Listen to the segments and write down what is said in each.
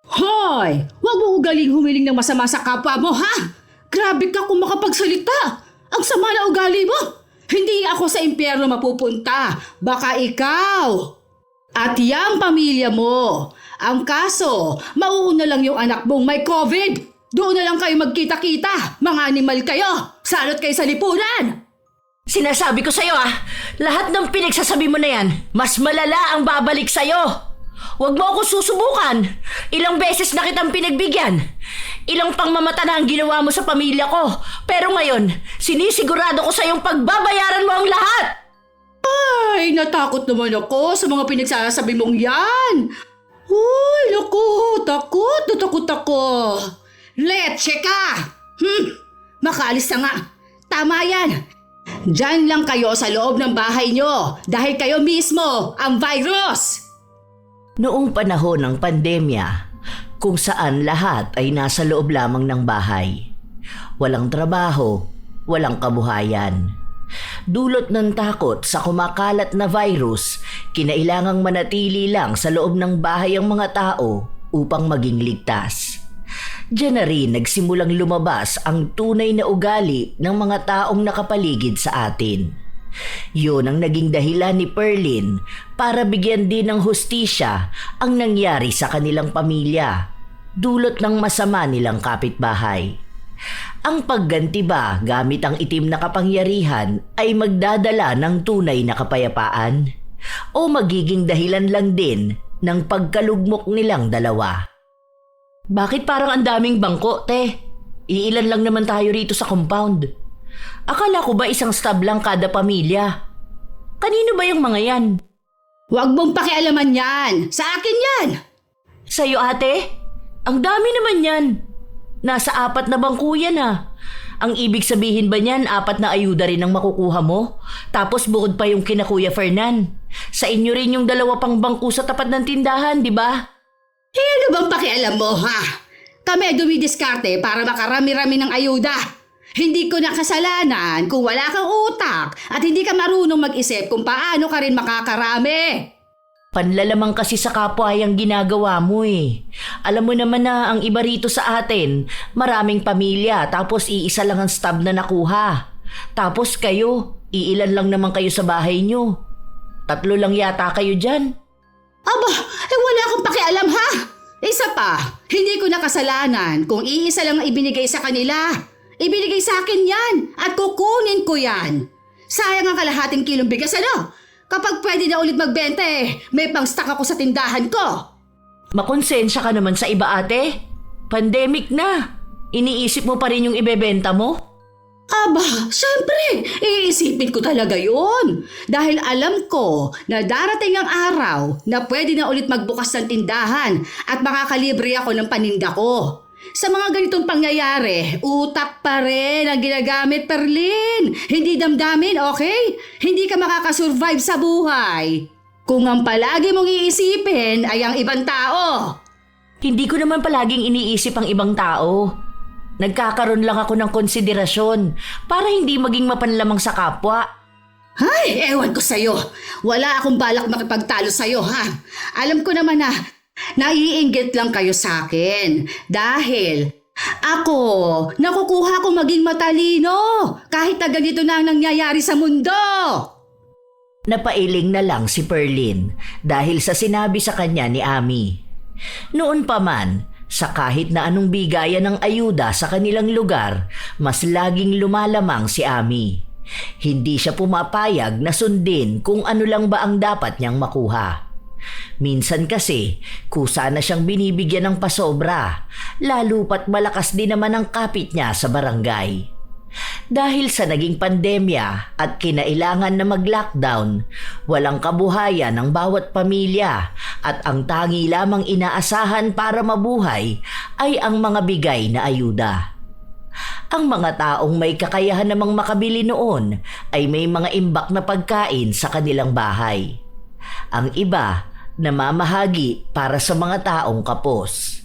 Hoy! Huwag mo ugaling humiling ng masama sa kapwa mo, ha? Grabe ka kung makapagsalita. Ang sama na ugali mo. Hindi ako sa impyerno mapupunta. Baka ikaw. At yang pamilya mo. Ang kaso, mauuna lang yung anak mong may COVID. Doon na lang kayo magkita-kita. Mga animal kayo. Salot kayo sa lipunan. Sinasabi ko sa'yo lahat ng pinagsasabi mo na yan, mas malala ang babalik sa'yo. Huwag mo ako susubukan. Ilang beses na kitang pinagbigyan. Ilang pangmamata na ang ginawa mo sa pamilya ko. Pero ngayon, sinisigurado ko sa'yong pagbabayaran mo ang lahat. Ay, natakot naman ako sa mga pinagsasabi mong yan. Uy, naku, takot ako. Leche ka! Makaalis na nga. Tama yan. Diyan lang kayo sa loob ng bahay nyo dahil kayo mismo ang virus. Noong panahon ng pandemya, kung saan lahat ay nasa loob lamang ng bahay. Walang trabaho, walang kabuhayan. Dulot ng takot sa kumakalat na virus, kinailangang manatili lang sa loob ng bahay ang mga tao upang maging ligtas. Diyan na rin nagsimulang lumabas ang tunay na ugali ng mga taong nakapaligid sa atin. Yun ang naging dahilan ni Perlin para bigyan din ng hustisya ang nangyari sa kanilang pamilya, dulot ng masama nilang kapitbahay. Ang pagganti ba gamit ang itim na kapangyarihan ay magdadala ng tunay na kapayapaan? O magiging dahilan lang din ng pagkalugmok nilang dalawa? Bakit parang ang daming bangko, te? Iilan lang naman tayo rito sa compound. Akala ko ba isang stab lang kada pamilya? Kanino ba yung mga yan? Huwag mong pakialaman yan. Sa akin yan. Sa'yo, ate? Ang dami naman yan. Nasa 4 na bangko yan. Ang ibig sabihin ba niyan 4 na ayuda rin ang makukuha mo? Tapos bukod pa yung kina Kuya Fernan. Sa inyo rin yung 2 pang bangko sa tapat ng tindahan, di ba? Ano bang pakialam mo, ha? Kami dumidiskarte para makarami-rami ng ayuda. Hindi ko na kasalanan kung wala kang utak at hindi ka marunong mag-isip kung paano ka rin makakarami. Panlalamang kasi sa kapwa ay ang ginagawa mo eh. Alam mo naman na ang iba rito sa atin, maraming pamilya tapos iisa lang ang stab na nakuha. Tapos kayo, iilan lang naman kayo sa bahay nyo. 3 lang yata kayo dyan. Aba, wala akong pakialam, ha? Isa pa, hindi ko na kasalanan kung iisa lang ang ibinigay sa kanila. Ibinigay sa akin yan at kukunin ko yan. Sayang ang kalahating kilong bigas, ano? Kapag pwede na ulit magbenta may pang-stock ako sa tindahan ko. Makonsensya ka naman sa iba, ate. Pandemic na. Iniisip mo pa rin yung ibebenta mo? Aba, syempre, iisipin ko talaga yun. Dahil alam ko na darating ang araw na pwede na ulit magbukas ng tindahan at makakalibre ako ng paninda ko. Sa mga ganitong pangyayari, utak pa rin ang ginagamit, Perlin. Hindi damdamin, okay? Hindi ka makakasurvive sa buhay kung ang palagi mong iisipin ay ang ibang tao. Hindi ko naman palaging iniisip ang ibang tao. Nagkakaroon lang ako ng konsiderasyon para hindi maging mapanlamang sa kapwa. Ay, ewan ko sa'yo. Wala akong balak makipagtalo sa'yo, ha? Alam ko naman na naiinggit lang kayo sa akin. Dahil ako, nakukuha ko maging matalino kahit na ganito na ang nangyayari sa mundo. Napailing na lang si Perlin dahil sa sinabi sa kanya ni Ami. Noon pa man, sa kahit na anong bigayan ng ayuda sa kanilang lugar, mas laging lumalamang si Ami. Hindi siya pumapayag na sundin kung ano lang ba ang dapat niyang makuha. Minsan kasi, kusa na siyang binibigyan ng pasobra, lalo pat malakas din naman ang kapit niya sa barangay. Dahil sa naging pandemya at kinailangan na mag-lockdown, walang kabuhayan ng bawat pamilya at ang tangi lamang inaasahan para mabuhay ay ang mga bigay na ayuda. Ang mga taong may kakayahan namang makabili noon ay may mga imbak na pagkain sa kanilang bahay. Ang iba, namamahagi para sa mga taong kapos.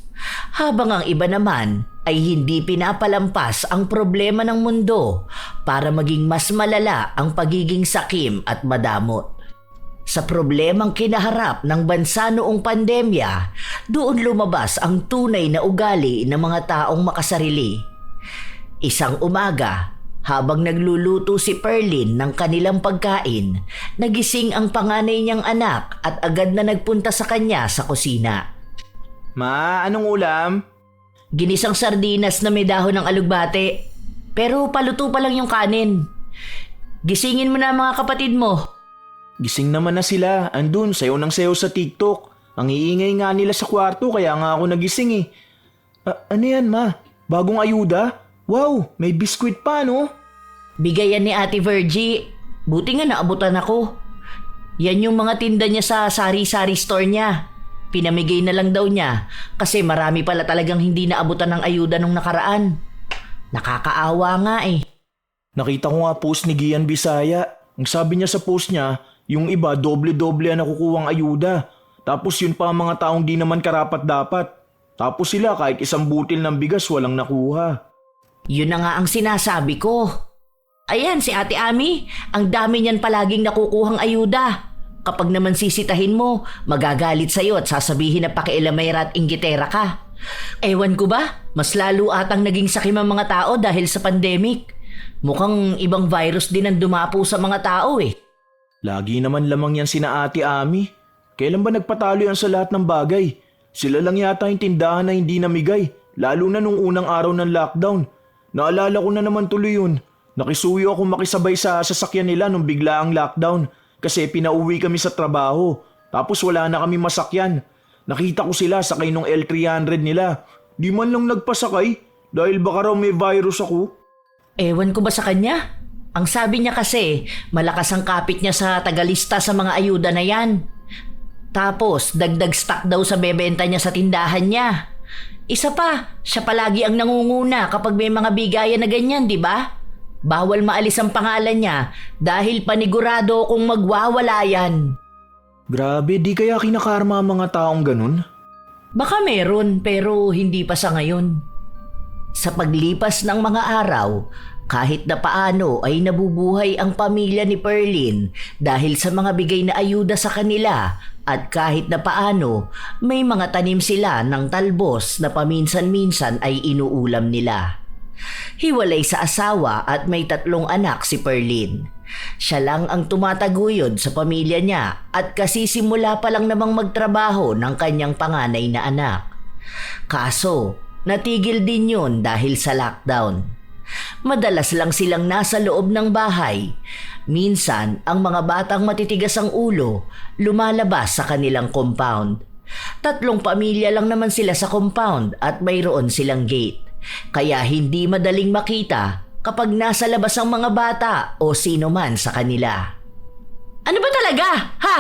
Habang ang iba naman ay hindi pinapalampas ang problema ng mundo para maging mas malala ang pagiging sakim at madamot. Sa problemang kinaharap ng bansa noong pandemya, doon lumabas ang tunay na ugali ng mga taong makasarili. Isang umaga, habang nagluluto si Perlin ng kanilang pagkain, nagising ang panganay niyang anak at agad na nagpunta sa kanya sa kusina. Ma, anong ulam? Ginisang sardinas na may dahon ng alugbate. Pero paluto pa lang yung kanin. Gisingin mo na ang mga kapatid mo. Gising naman na sila. Andun, sayo ng sayo sa TikTok. Ang iingay nga nila sa kwarto kaya nga ako nagising eh. Ano yan ma? Bagong ayuda? Wow, may biskwit pa no? Bigayan ni Ate Virgie. Buti nga naabutan ako. Yan yung mga tinda niya sa sari-sari store niya. Pinamigay na lang daw niya kasi marami pala talagang hindi naabutan ng ayuda nung nakaraan. Nakakaawa nga eh. Nakita ko nga post ni Gian Bisaya. Ang sabi niya sa post niya, yung iba doble-doble ang nakukuhang ayuda. Tapos yun pa ang mga taong di naman karapat-dapat. Tapos sila kahit isang butil ng bigas walang nakuha. Yun na nga ang sinasabi ko. Ayan si Ate Ami, ang dami niyan palaging nakukuhang ayuda. Kapag naman sisitahin mo, magagalit sa'yo at sasabihin na pakialamera at inggitera ka. Ewan ko ba, mas lalo atang naging sakim ang mga tao dahil sa pandemic. Mukhang ibang virus din ang dumapo sa mga tao eh. Lagi naman lamang yan sina Ate Ami. Kailan ba nagpatalo yan sa lahat ng bagay? Sila lang yata yung tindahan na hindi namigay, lalo na nung unang araw ng lockdown. Naalala ko na naman tuloy yun. Nakisuyo ako makisabay sa sasakyan nila nung bigla ang lockdown kasi pinauwi kami sa trabaho. Tapos wala na kami masakyan. Nakita ko sila sakay nung L300 nila. Di man lang nagpasakay dahil baka raw may virus ako. Ewan ko ba sa kanya? Ang sabi niya kasi, malakas ang kapit niya sa tagalista sa mga ayuda na yan. Tapos, dagdag stock daw sa bebenta niya sa tindahan niya. Isa pa, siya palagi ang nangunguna kapag may mga bigayan na ganyan, di ba? Bawal maalis ang pangalan niya dahil panigurado kung magwawala yan. Grabe, di kaya kinakarma ang mga taong ganun? Baka meron pero hindi pa sa ngayon. Sa paglipas ng mga araw, kahit na paano ay nabubuhay ang pamilya ni Perlin dahil sa mga bigay na ayuda sa kanila at kahit na paano may mga tanim sila ng talbos na paminsan-minsan ay inuulam nila. Hiwalay sa asawa at may 3 anak si Perlin. Siya lang ang tumataguyod sa pamilya niya at kasisimula pa lang namang magtrabaho ng kanyang panganay na anak. Kaso, natigil din yun dahil sa lockdown. Madalas lang silang nasa loob ng bahay. Minsan, ang mga batang matitigas ang ulo, lumalabas sa kanilang compound. 3 pamilya lang naman sila sa compound at mayroon silang gate. Kaya hindi madaling makita kapag nasa labas ang mga bata o sino man sa kanila. Ano ba talaga? Ha?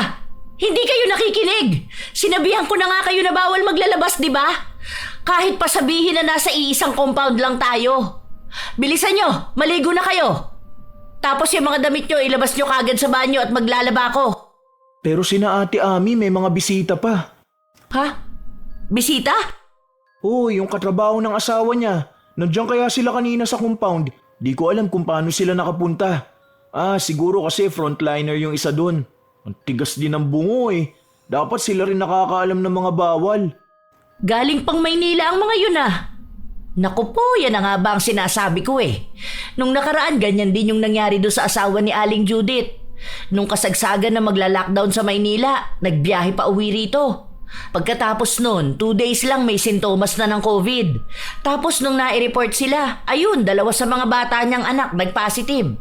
Hindi kayo nakikinig? Sinabihan ko na nga kayo na bawal maglalabas, di ba? Kahit pa sabihin na nasa iisang compound lang tayo. Bilisan nyo, maligo na kayo. Tapos yung mga damit nyo, ilabas nyo kagad sa banyo at maglalaba ako. Pero sina Ate Ami may mga bisita pa. Ha? Bisita? Oo, yung katrabaho ng asawa niya. Nandiyan kaya sila kanina sa compound. Di ko alam kung paano sila nakapunta. Siguro kasi frontliner yung isa doon. Ang tigas din ng bungo eh. Dapat sila rin nakakaalam ng mga bawal. Galing pang Maynila ang mga yun ah. Naku po, yan na nga ba ang sinasabi ko eh. Nung nakaraan, ganyan din yung nangyari doon sa asawa ni Aling Judith. Nung kasagsagan na magla-lockdown sa Maynila, nagbiyahe pa uwi rito. Pagkatapos nun, 2 days lang may sintomas na ng COVID. Tapos nung nai-report sila, ayun, 2 sa mga bata niyang anak nag-positive.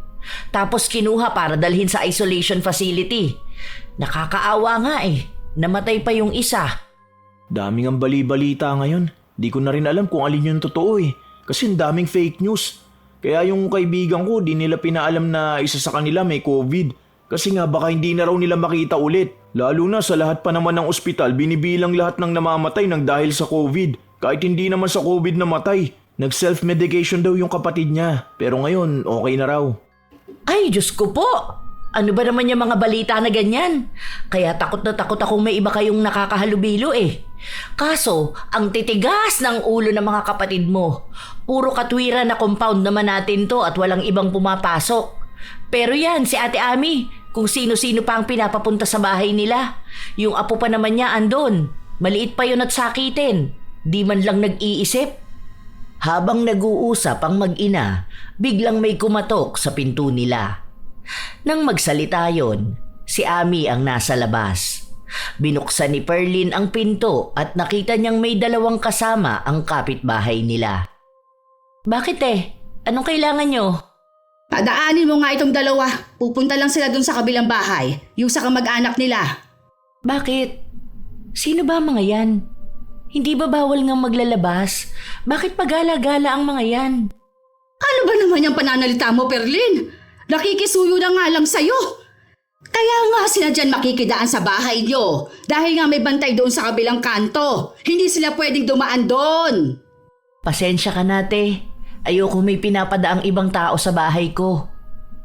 Tapos kinuha para dalhin sa isolation facility. Nakakaawa nga eh, namatay pa yung isa. Daming ang bali-balita ngayon. Di ko na rin alam kung alin yung totoo eh. Kasi ang daming fake news. Kaya yung kaibigan ko, di nila pinaalam na isa sa kanila may COVID. Kasi nga baka hindi na raw nila makita ulit. Lalo na sa lahat pa naman ng ospital, binibilang lahat ng namamatay ng dahil sa COVID. Kahit hindi naman sa COVID namatay. Nag-self-medication daw yung kapatid niya. Pero ngayon, okay na raw. Ay, Diyos ko po! Ano ba naman yung mga balita na ganyan? Kaya takot na takot akong may iba kayong nakakahalubilo eh. Kaso, ang titigas ng ulo ng mga kapatid mo. Puro katwiran na compound naman natin to at walang ibang pumapasok. Pero yan, si Ate Ami, Kung sino-sino pa ang pinapapunta sa bahay nila. Yung apo pa naman niya andon. Maliit pa yun at sakitin. Di man lang nag-iisip. Habang nag-uusap ang mag-ina, biglang may kumatok sa pinto nila. Nang magsalita yon, si Ami ang nasa labas. Binuksan ni Perlin ang pinto at nakita niyang may dalawang kasama ang kapitbahay nila. Bakit Anong kailangan nyo? Padaanin mo nga itong dalawa. Pupunta lang sila dun sa kabilang bahay, yung sa kamag-anak nila. Bakit? Sino ba mga yan? Hindi ba bawal nga maglalabas? Bakit pagala-gala ang mga yan? Ano ba naman yung pananalita mo, Perlin? Nakikisuyo na nga lang sa'yo. Kaya nga sila dyan makikidaan sa bahay nyo. Dahil nga may bantay doon sa kabilang kanto. Hindi sila pwedeng dumaan doon. Pasensya ka na, te. Ayoko may pinapadaang ibang tao sa bahay ko.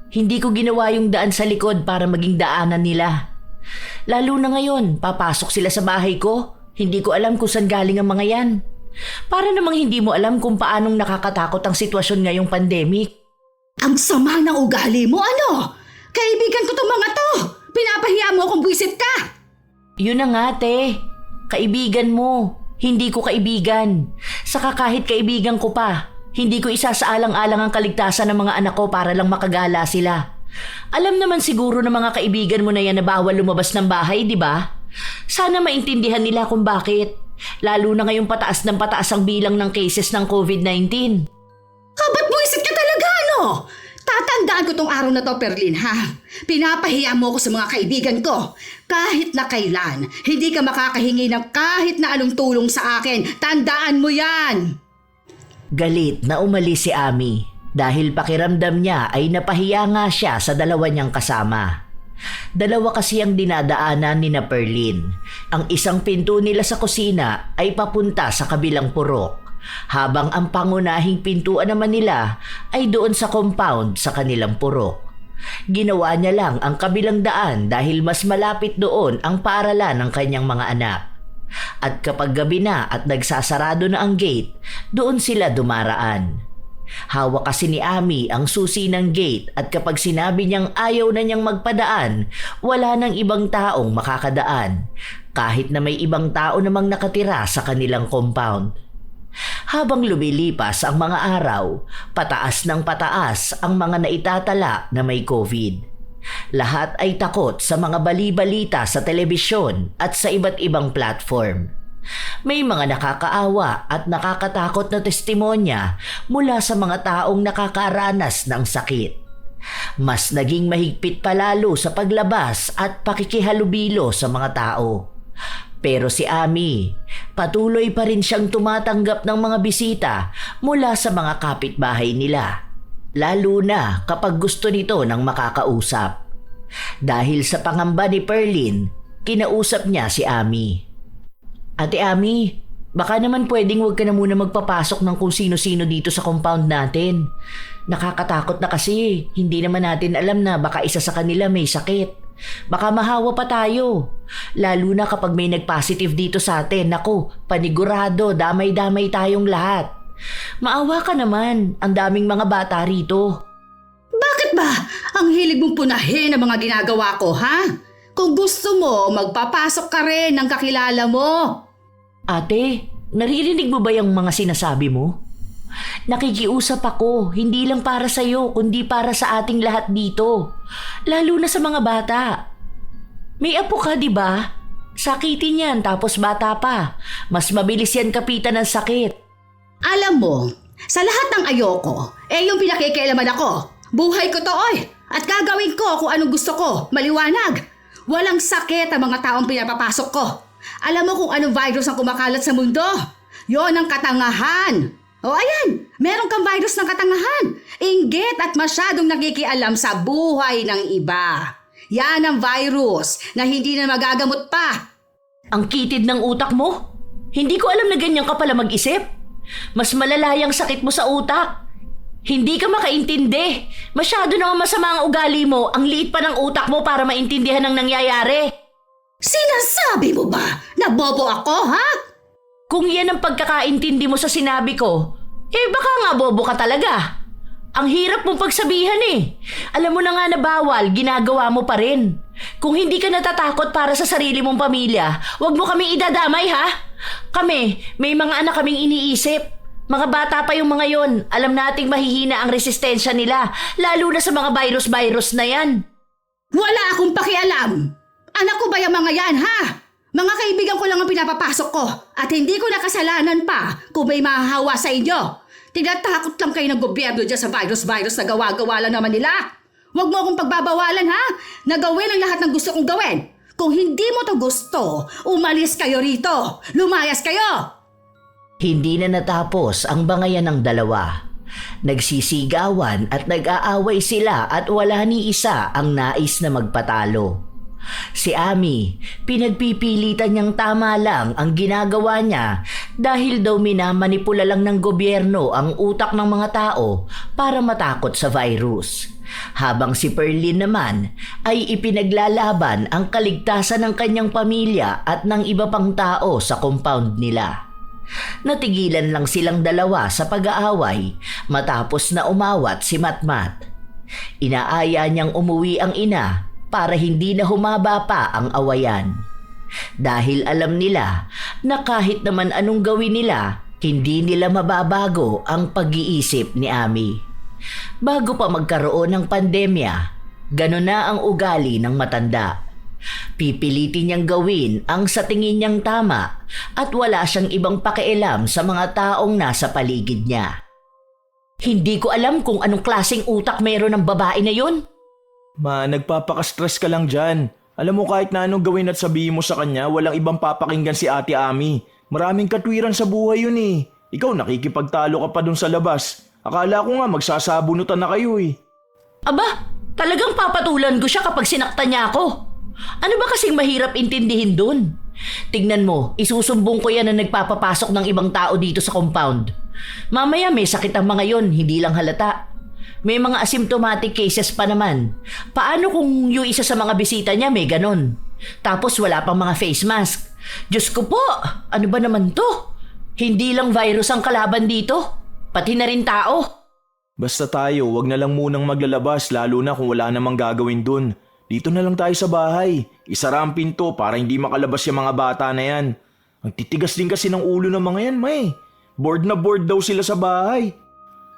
Hindi ko ginawa yung daan sa likod para maging daanan nila. Lalo na ngayon, papasok sila sa bahay ko. Hindi ko alam kung saan galing ang mga yan. Para namang hindi mo alam kung paanong nakakatakot ang sitwasyon ngayong pandemic. Ang sama ng ugali mo, ano? Kaibigan ko tong mga to. Pinapahiya mo kung buisit ka. Yun na nga, te. Kaibigan mo. Hindi ko kaibigan. Saka kahit kaibigan ko pa, hindi ko isasaalang-alang ang kaligtasan ng mga anak ko para lang makagala sila. Alam naman siguro ng mga kaibigan mo na yan na bawal lumabas ng bahay, di ba? Sana maintindihan nila kung bakit. Lalo na ngayong pataas ng pataas ang bilang ng cases ng COVID-19. Ba't buisit ka talaga, ano? Tatandaan ko tong araw na to, Perlin, ha? Pinapahiya mo ko sa mga kaibigan ko. Kahit na kailan, hindi ka makakahingi ng kahit na anong tulong sa akin. Tandaan mo yan! Galit na umalis si Ami dahil pakiramdam niya ay napahiya nga siya sa dalawa niyang kasama. Dalawa kasi ang dinadaanan ni na Perlin. Ang isang pinto nila sa kusina ay papunta sa kabilang purok, habang ang pangunahing pintuan naman nila ay doon sa compound sa kanilang purok. Ginawa niya lang ang kabilang daan dahil mas malapit doon ang paaralan ng kanyang mga anak. At kapag gabi na at nagsasarado na ang gate, doon sila dumaraan. Hawak kasi ni Ami ang susi ng gate at kapag sinabi niyang ayaw na niyang magpadaan, wala nang ibang taong makakadaan, kahit na may ibang tao namang nakatira sa kanilang compound. Habang lumilipas ang mga araw, pataas ng pataas ang mga naitatala na may COVID. Lahat ay takot sa mga bali-balita sa telebisyon at sa iba't ibang platform. May mga nakakaawa at nakakatakot na testimonya mula sa mga taong nakakaranas ng sakit. Mas naging mahigpit palalo sa paglabas at pakikihalubilo sa mga tao. Pero si Ami, patuloy pa rin siyang tumatanggap ng mga bisita mula sa mga kapitbahay nila. Lalo na kapag gusto nito ng makakausap. Dahil sa pangamba ni Perlin, kinausap niya si Ami. Ate Ami, baka naman pwedeng huwag ka na muna magpapasok ng kung sino-sino dito sa compound natin. Nakakatakot na kasi, hindi naman natin alam na baka isa sa kanila may sakit. Baka mahawa pa tayo. Lalo na kapag may nag-positive dito sa atin. Naku, panigurado, damay-damay tayong lahat. Maawa ka naman, ang daming mga bata rito. Bakit ba? Ang hilig mong punahin ang mga ginagawa ko, ha? Kung gusto mo, magpapasok ka rin ng kakilala mo. Ate, naririnig mo ba yung mga sinasabi mo? Nakikiusap ako, hindi lang para sa'yo, kundi para sa ating lahat dito. Lalo na sa mga bata. May apo ka, di ba? Sakitin yan, tapos bata pa. Mas mabilis yan kapitan ng sakit. Alam mo, sa lahat ng ayoko, yung pinakikialaman ako. Buhay ko to, oy! At gagawin ko kung anong gusto ko, maliwanag. Walang sakit ang mga taong pinapapasok ko. Alam mo kung anong virus ang kumakalat sa mundo? Yon ang katangahan. O ayan, meron kang virus ng katangahan. Inggit at masyadong nakikialam sa buhay ng iba. Yan ang virus na hindi na magagamot pa. Ang kitid ng utak mo? Hindi ko alam na ganyan ka pala mag-isip. Mas malala yung sakit mo sa utak. Hindi ka makaintindi. Masyado na masama ang ugali mo. Ang liit pa ng utak mo para maintindihan ang nangyayari. Sinasabi mo ba na bobo ako, ha? Kung yan ang pagkakaintindi mo sa sinabi ko, baka nga bobo ka talaga. Ang hirap mong pagsabihan eh. Alam mo na nga na bawal, ginagawa mo pa rin. Kung hindi ka natatakot para sa sarili mong pamilya, huwag mo kaming idadamay ha. Kami, may mga anak kaming iniisip. Mga bata pa yung mga yon. Alam nating mahihina ang resistensya nila, lalo na sa mga virus-virus na yan. Wala akong pakialam. Anak ko ba yung mga yan, ha? Mga kaibigan ko lang ang pinapapasok ko at hindi ko nakasalanan pa kung may mahahawa sa inyo. Tinatakot lang kayo ng gobyerno dyan sa virus-virus na gawa-gawa lang naman nila. Huwag mo akong pagbabawalan ha, na gawin ang lahat ng gusto kong gawin. Kung hindi mo to gusto, umalis kayo rito. Lumayas kayo. Hindi na natapos ang bangayan ng dalawa. Nagsisigawan at nag-aaway sila at wala ni isa ang nais na magpatalo. Si Ami, pinagpipilitan niyang tama lang ang ginagawa niya dahil daw minamanipula lang ng gobyerno ang utak ng mga tao para matakot sa virus. Habang si Perlin naman ay ipinaglalaban ang kaligtasan ng kanyang pamilya at ng iba pang tao sa compound nila. Natigilan lang silang dalawa sa pag-aaway matapos na umawat si Matmat. Inaaya niyang umuwi ang ina para hindi na humaba pa ang awayan. Dahil alam nila na kahit naman anong gawin nila, hindi nila mababago ang pag-iisip ni Ami. Bago pa magkaroon ng pandemya, gano'n na ang ugali ng matanda. Pipilitin niyang gawin ang sa tingin niyang tama at wala siyang ibang pakialam sa mga taong nasa paligid niya. Hindi ko alam kung anong klaseng utak meron ng babae na yun. Ma, nagpapaka-stress ka lang dyan. Alam mo kahit na anong gawin at sabihin mo sa kanya, walang ibang papakinggan si Ate Ami. Maraming katwiran sa buhay yun eh. Ikaw nakikipagtalo ka pa dun sa labas. Akala ko nga magsasabunutan na kayo eh. Aba, talagang papatulan ko siya kapag sinaktan niya ako. Ano ba kasing mahirap intindihin dun? Tignan mo, isusumbong ko yan na nagpapapasok ng ibang tao dito sa compound. Mamaya may sakit ang mga yon, hindi lang halata. May mga asymptomatic cases pa naman. Paano kung yung isa sa mga bisita niya may ganon? Tapos wala pang mga face mask. Diyos ko po, ano ba naman to? Hindi lang virus ang kalaban dito, pati na rin tao. Basta tayo, wag na lang munang maglalabas lalo na kung wala namang gagawin dun. Dito na lang tayo sa bahay. Isara ang pinto para hindi makalabas yung mga bata na yan. Ang titigas din kasi ng ulo ng mga yan, May. Bored na bored daw sila sa bahay.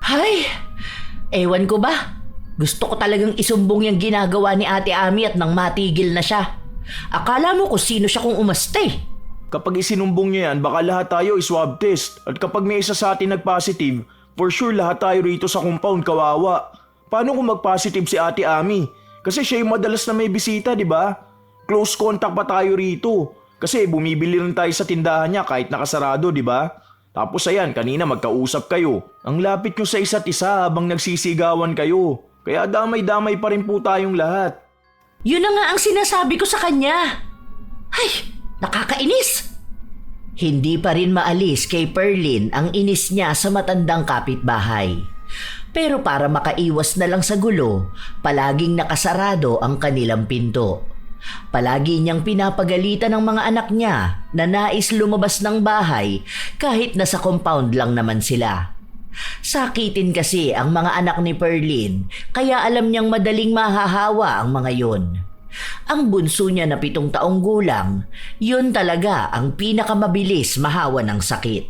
Hay, ewan ko ba? Gusto ko talagang isumbong yung ginagawa ni Ate Ami at nang matigil na siya. Akala mo kung sino siya kung umaste. Kapag isinumbong niya yan, baka lahat tayo i-swab test. At kapag may isa sa atin nag-positive, for sure lahat tayo rito sa compound kawawa. Paano kung mag-positive si Ate Ami? Kasi siya yung madalas na may bisita, di ba? Close contact pa tayo rito. Kasi bumibili rin tayo sa tindahan niya kahit nakasarado, di ba? Tapos ayan, kanina magkausap kayo. Ang lapit nyo sa isa't isa habang nagsisigawan kayo. Kaya damay-damay pa rin po tayong lahat. Yun na nga ang sinasabi ko sa kanya. Ay, nakakainis. Hindi pa rin maalis kay Perlin ang inis niya sa matandang kapitbahay. Pero para makaiwas na lang sa gulo, palaging nakasarado ang kanilang pinto. Palagi niyang pinapagalitan ng mga anak niya na nais lumabas ng bahay kahit nasa compound lang naman sila. Sakitin kasi ang mga anak ni Perlin kaya alam niyang madaling mahahawa ang mga yon. Ang bunso niya na 7 taong gulang, yun talaga ang pinakamabilis mahawa ng sakit.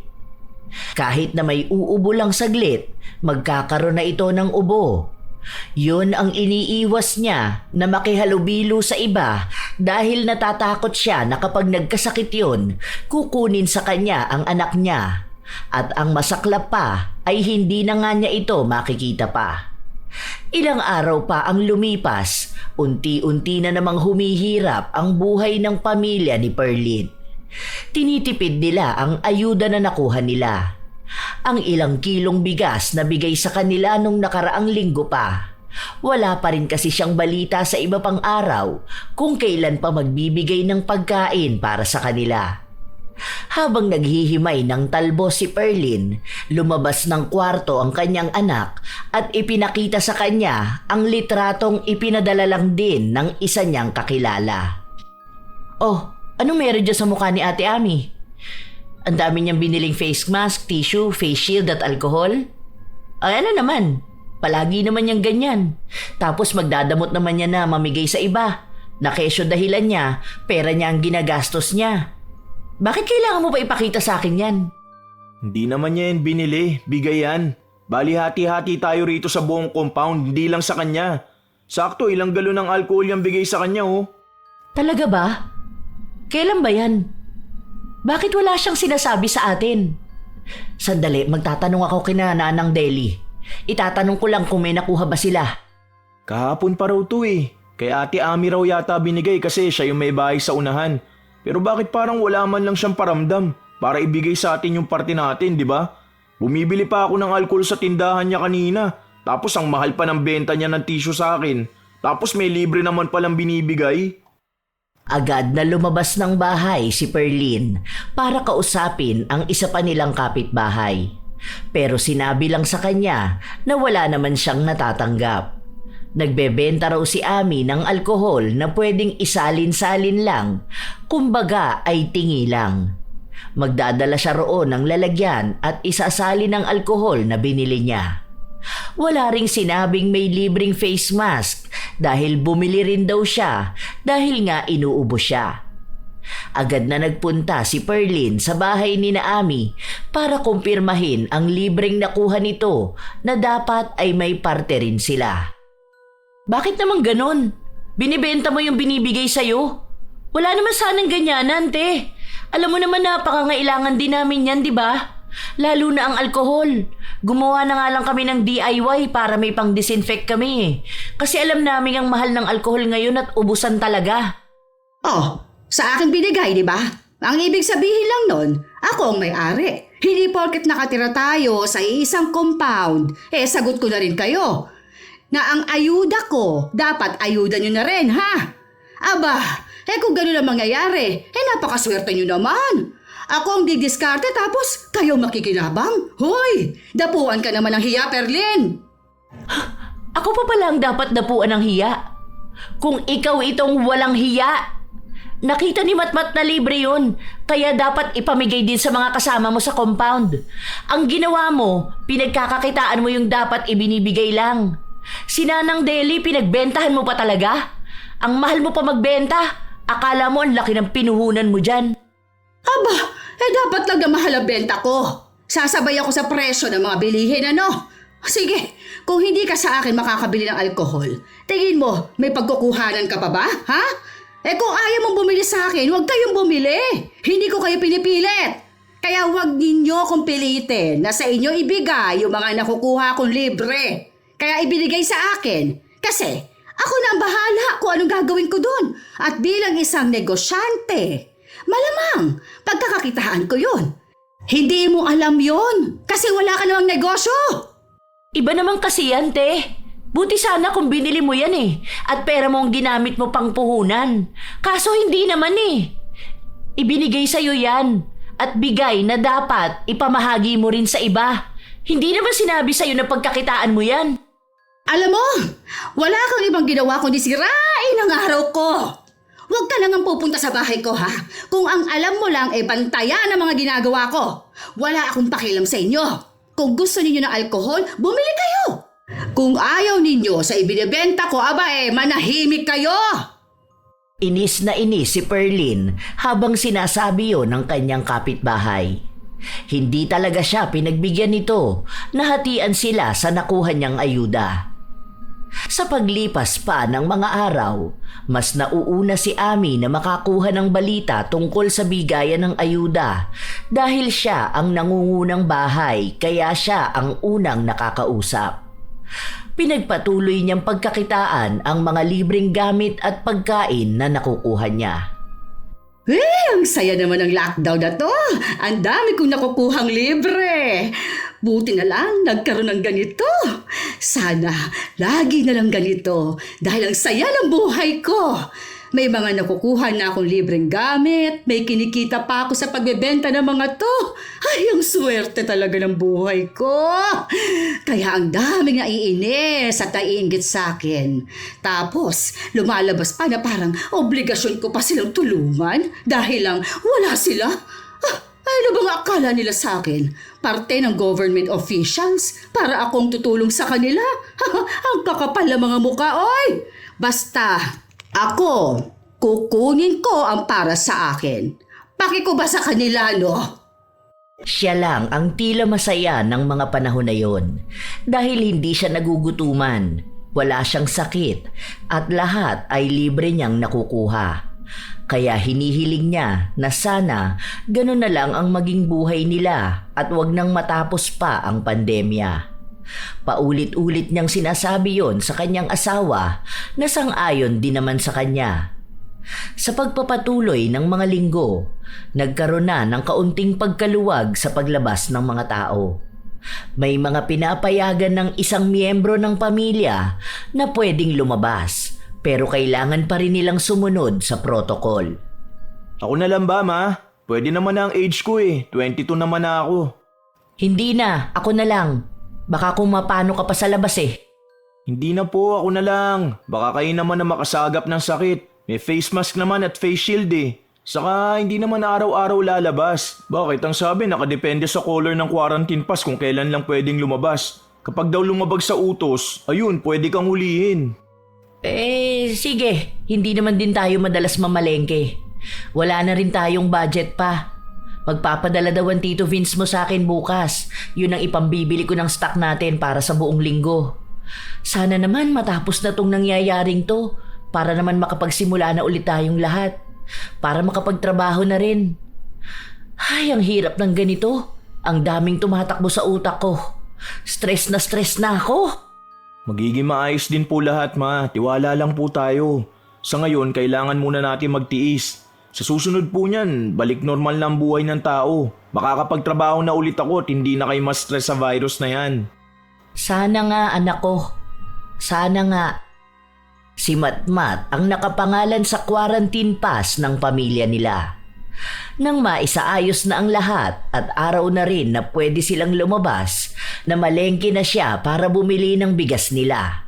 Kahit na may uubo lang saglit, magkakaroon na ito ng ubo. Yun ang iniiwas niya na makihalubilo sa iba dahil natatakot siya na kapag nagkasakit yun, kukunin sa kanya ang anak niya. At ang masaklap pa ay hindi na nga niya ito makikita pa. Ilang araw pa ang lumipas, unti-unti na namang humihirap ang buhay ng pamilya ni Perlin. Tinitipid nila ang ayuda na nakuha nila. Ang ilang kilong bigas na bigay sa kanila nung nakaraang linggo pa. Wala pa rin kasi siyang balita sa iba pang araw kung kailan pa magbibigay ng pagkain para sa kanila. Habang naghihimay ng talbos si Perlin, lumabas ng kwarto ang kanyang anak at ipinakita sa kanya ang litratong ipinadala lang din ng isa niyang kakilala. Oh, anong meron dyan sa mukha ni Ate Ami? Ang dami niyang biniling face mask, tissue, face shield at alcohol? Ay ano naman? Palagi naman niyang ganyan. Tapos magdadamot naman niya na mamigay sa iba. Na kesyo dahilan niya, pera niya ang ginagastos niya. Bakit kailangan mo pa ipakita sa akin yan? Hindi naman niya yan binili, bigay yan. Bali hati-hati tayo rito sa buong compound, hindi lang sa kanya. Sakto, ilang galon ng alcohol yung bigay sa kanya oh. Talaga ba? Kailan ba yan? Bakit wala siyang sinasabi sa atin? Sandali, magtatanong ako kina Nanang Deli. Itatanong ko lang kung may nakuha ba sila. Kahapon pa raw to eh. Kay Ate Ami raw yata binigay kasi siya yung may bahay sa unahan. Pero bakit parang wala man lang siyang paramdam para ibigay sa atin yung parte natin, di ba? Bumibili pa ako ng alcohol sa tindahan niya kanina. Tapos ang mahal pa ng benta niya ng tissue sa akin. Tapos may libre naman palang binibigay. Agad na lumabas ng bahay si Perlin para kausapin ang isa pa nilang kapitbahay. Pero sinabi lang sa kanya na wala naman siyang natatanggap. Nagbebenta raw si Ami ng alkohol na pwedeng isalin-salin lang, kumbaga ay tingi lang. Magdadala siya roon ng lalagyan at isasali ng alkohol na binili niya. Wala ring sinabing may libreng face mask dahil bumili rin daw siya dahil nga inuubo siya. Agad na nagpunta si Perlin sa bahay ni Naami para kumpirmahin ang libreng nakuha nito na dapat ay may parte rin sila. Bakit naman ganon? Binibenta mo yung binibigay sa'yo? Wala naman sanang ganyanan, te. Alam mo naman napakangailangan din namin yan, di ba? Lalo na ang alkohol. Gumawa na nga lang kami ng DIY para may pang-disinfect kami. Kasi alam namin ang mahal ng alkohol ngayon at ubusan talaga. Oh, sa akin binigay, di ba? Ang ibig sabihin lang nun, ako ang may-ari. Hindi porket nakatira tayo sa isang compound, sagot ko na rin kayo. Na ang ayuda ko, dapat ayuda nyo na rin, ha? Aba, kung gano'n ang mangyayari, napakaswerte nyo naman. Ako ang didiskarte tapos kayo makikinabang. Hoy, dapuan ka naman ng hiya, Perlin. Ako pa pala ang dapat dapuan ng hiya. Kung ikaw itong walang hiya. Nakita ni Matmat na libre yun, kaya dapat ipamigay din sa mga kasama mo sa compound. Ang ginawa mo, pinagkakakitaan mo yung dapat ibinibigay lang. Si Nanang Deli, pinagbentahan mo pa talaga? Ang mahal mo pa magbenta, akala mo ang laki ng pinuhunan mo dyan. Aba, dapat lang na mahal ang benta ko. Sasabay ako sa presyo ng mga bilihin, ano? Sige, kung hindi ka sa akin makakabili ng alkohol, tingin mo, may pagkukuhanan ka pa ba, ha? Kung ayaw mong bumili sa akin, huwag kayong bumili. Hindi ko kayo pinipilit. Kaya huwag ninyo kong pilitin na sa inyo ibigay yung mga nakukuha kong libre. Kaya ibinigay sa akin. Kasi ako na ang bahala kung anong gagawin ko doon. At bilang isang negosyante, malamang pagkakakitaan ko yun. Hindi mo alam yon kasi wala ka namang negosyo. Iba naman kasi yan, te. Buti sana kung binili mo yan at pera mo ang ginamit mo pang puhunan. Kaso hindi naman Ibinigay sa'yo yan at bigay na dapat ipamahagi mo rin sa iba. Hindi naman sinabi sa'yo na pagkakitaan mo yan. Alam mo, wala kang ibang ginawa kundi sirain ang araw ko. Huwag ka nang pupunta sa bahay ko, ha? Kung ang alam mo lang bantayan ang mga ginagawa ko. Wala akong pakialam sa inyo. Kung gusto ninyo ng alkohol, bumili kayo. Kung ayaw ninyo sa ibinibenta ko, manahimik kayo. Inis na inis si Perlin habang sinasabi yon ng kanyang kapitbahay. Hindi talaga siya pinagbigyan nito, nahatian sila sa nakuha niyang ayuda. Sa paglipas pa ng mga araw, mas nauuna si Ami na makakuha ng balita tungkol sa bigayan ng ayuda dahil siya ang nangungunang bahay kaya siya ang unang nakakausap. Pinagpatuloy niyang pagkakitaan ang mga libreng gamit at pagkain na nakukuha niya. Ang saya naman ng lockdown na to. Ang dami kong nakukuhang libre. Buti na lang nagkaroon ng ganito. Sana lagi na lang ganito dahil ang saya ng buhay ko. May mga nakukuha na akong libreng gamit. May kinikita pa ako sa pagbebenta ng mga to. Ay, ang swerte talaga ng buhay ko. Kaya ang daming naiinis at naiinggit sa akin. Tapos, lumalabas pa na parang obligasyon ko pa silang tulungan dahil lang wala sila. Ay, ano bang akala nila sa akin? Parte ng government officials para akong tutulong sa kanila? Ang kakapal ng mga muka, oy! Basta, ako, kukunin ko ang para sa akin. Paki ko ba sa kanila, no? Siya lang ang tila masaya ng mga panahon na yon dahil hindi siya nagugutuman, wala siyang sakit at lahat ay libre niyang nakukuha. Kaya hinihiling niya na sana ganun na lang ang maging buhay nila at wag nang matapos pa ang pandemya. Paulit-ulit niyang sinasabi yon sa kanyang asawa na sang-ayon din naman sa kanya. Sa pagpapatuloy ng mga linggo, nagkaroon na ng kaunting pagkaluwag sa paglabas ng mga tao. May mga pinapayagan ng isang miyembro ng pamilya na pwedeng lumabas pero kailangan pa rin nilang sumunod sa protocol. Ako na lang ba, ma? Pwede naman na ang age ko eh. 22 naman na ako. Hindi na, ako na lang. Baka kung mapano ka pa sa labas eh. Hindi na po, ako na lang. Baka kayo naman na makasagap ng sakit. May face mask naman at face shield eh. Saka hindi naman araw-araw lalabas. Bakit? Ang sabi nakadepende sa color ng quarantine pass kung kailan lang pwedeng lumabas. Kapag daw lumabag sa utos, ayun, pwede kang hulihin. Sige. Hindi naman din tayo madalas mamalengke. Wala na rin tayong budget pa. Magpapadala daw ang Tito Vince mo sa akin bukas. Yun ang ipambibili ko ng stock natin para sa buong linggo. Sana naman matapos na tong nangyayaring to para naman makapagsimula na ulit tayong lahat. Para makapagtrabaho na rin. Ay, ang hirap ng ganito. Ang daming tumatakbo sa utak ko. Stress na ako. Magiging maayos din po lahat, ma. Tiwala lang po tayo. Sa ngayon, kailangan muna natin magtiis. Sa susunod po niyan, balik normal na ang buhay ng tao. Makakapagtrabaho na ulit ako at hindi na kayo ma-stress sa virus na yan. Sana nga, anak ko. Sana nga. Si Matmat ang nakapangalan sa quarantine pass ng pamilya nila. Nang maisaayos na ang lahat at araw na rin na pwede silang lumabas, namalengke na siya para bumili ng bigas nila.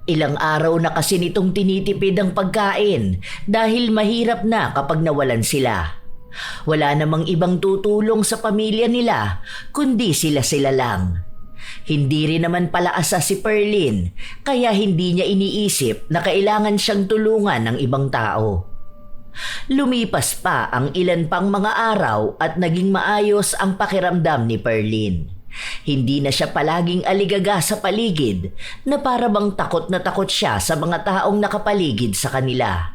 Ilang araw na kasi nitong tinitipid ang pagkain dahil mahirap na kapag nawalan sila. Wala namang ibang tutulong sa pamilya nila kundi sila lang. Hindi rin naman pala asa si Perlin kaya hindi niya iniisip na kailangan siyang tulungan ng ibang tao. Lumipas pa ang ilan pang mga araw at naging maayos ang pakiramdam ni Perlin. Hindi na siya palaging aligaga sa paligid na para bang takot na takot siya sa mga taong nakapaligid sa kanila.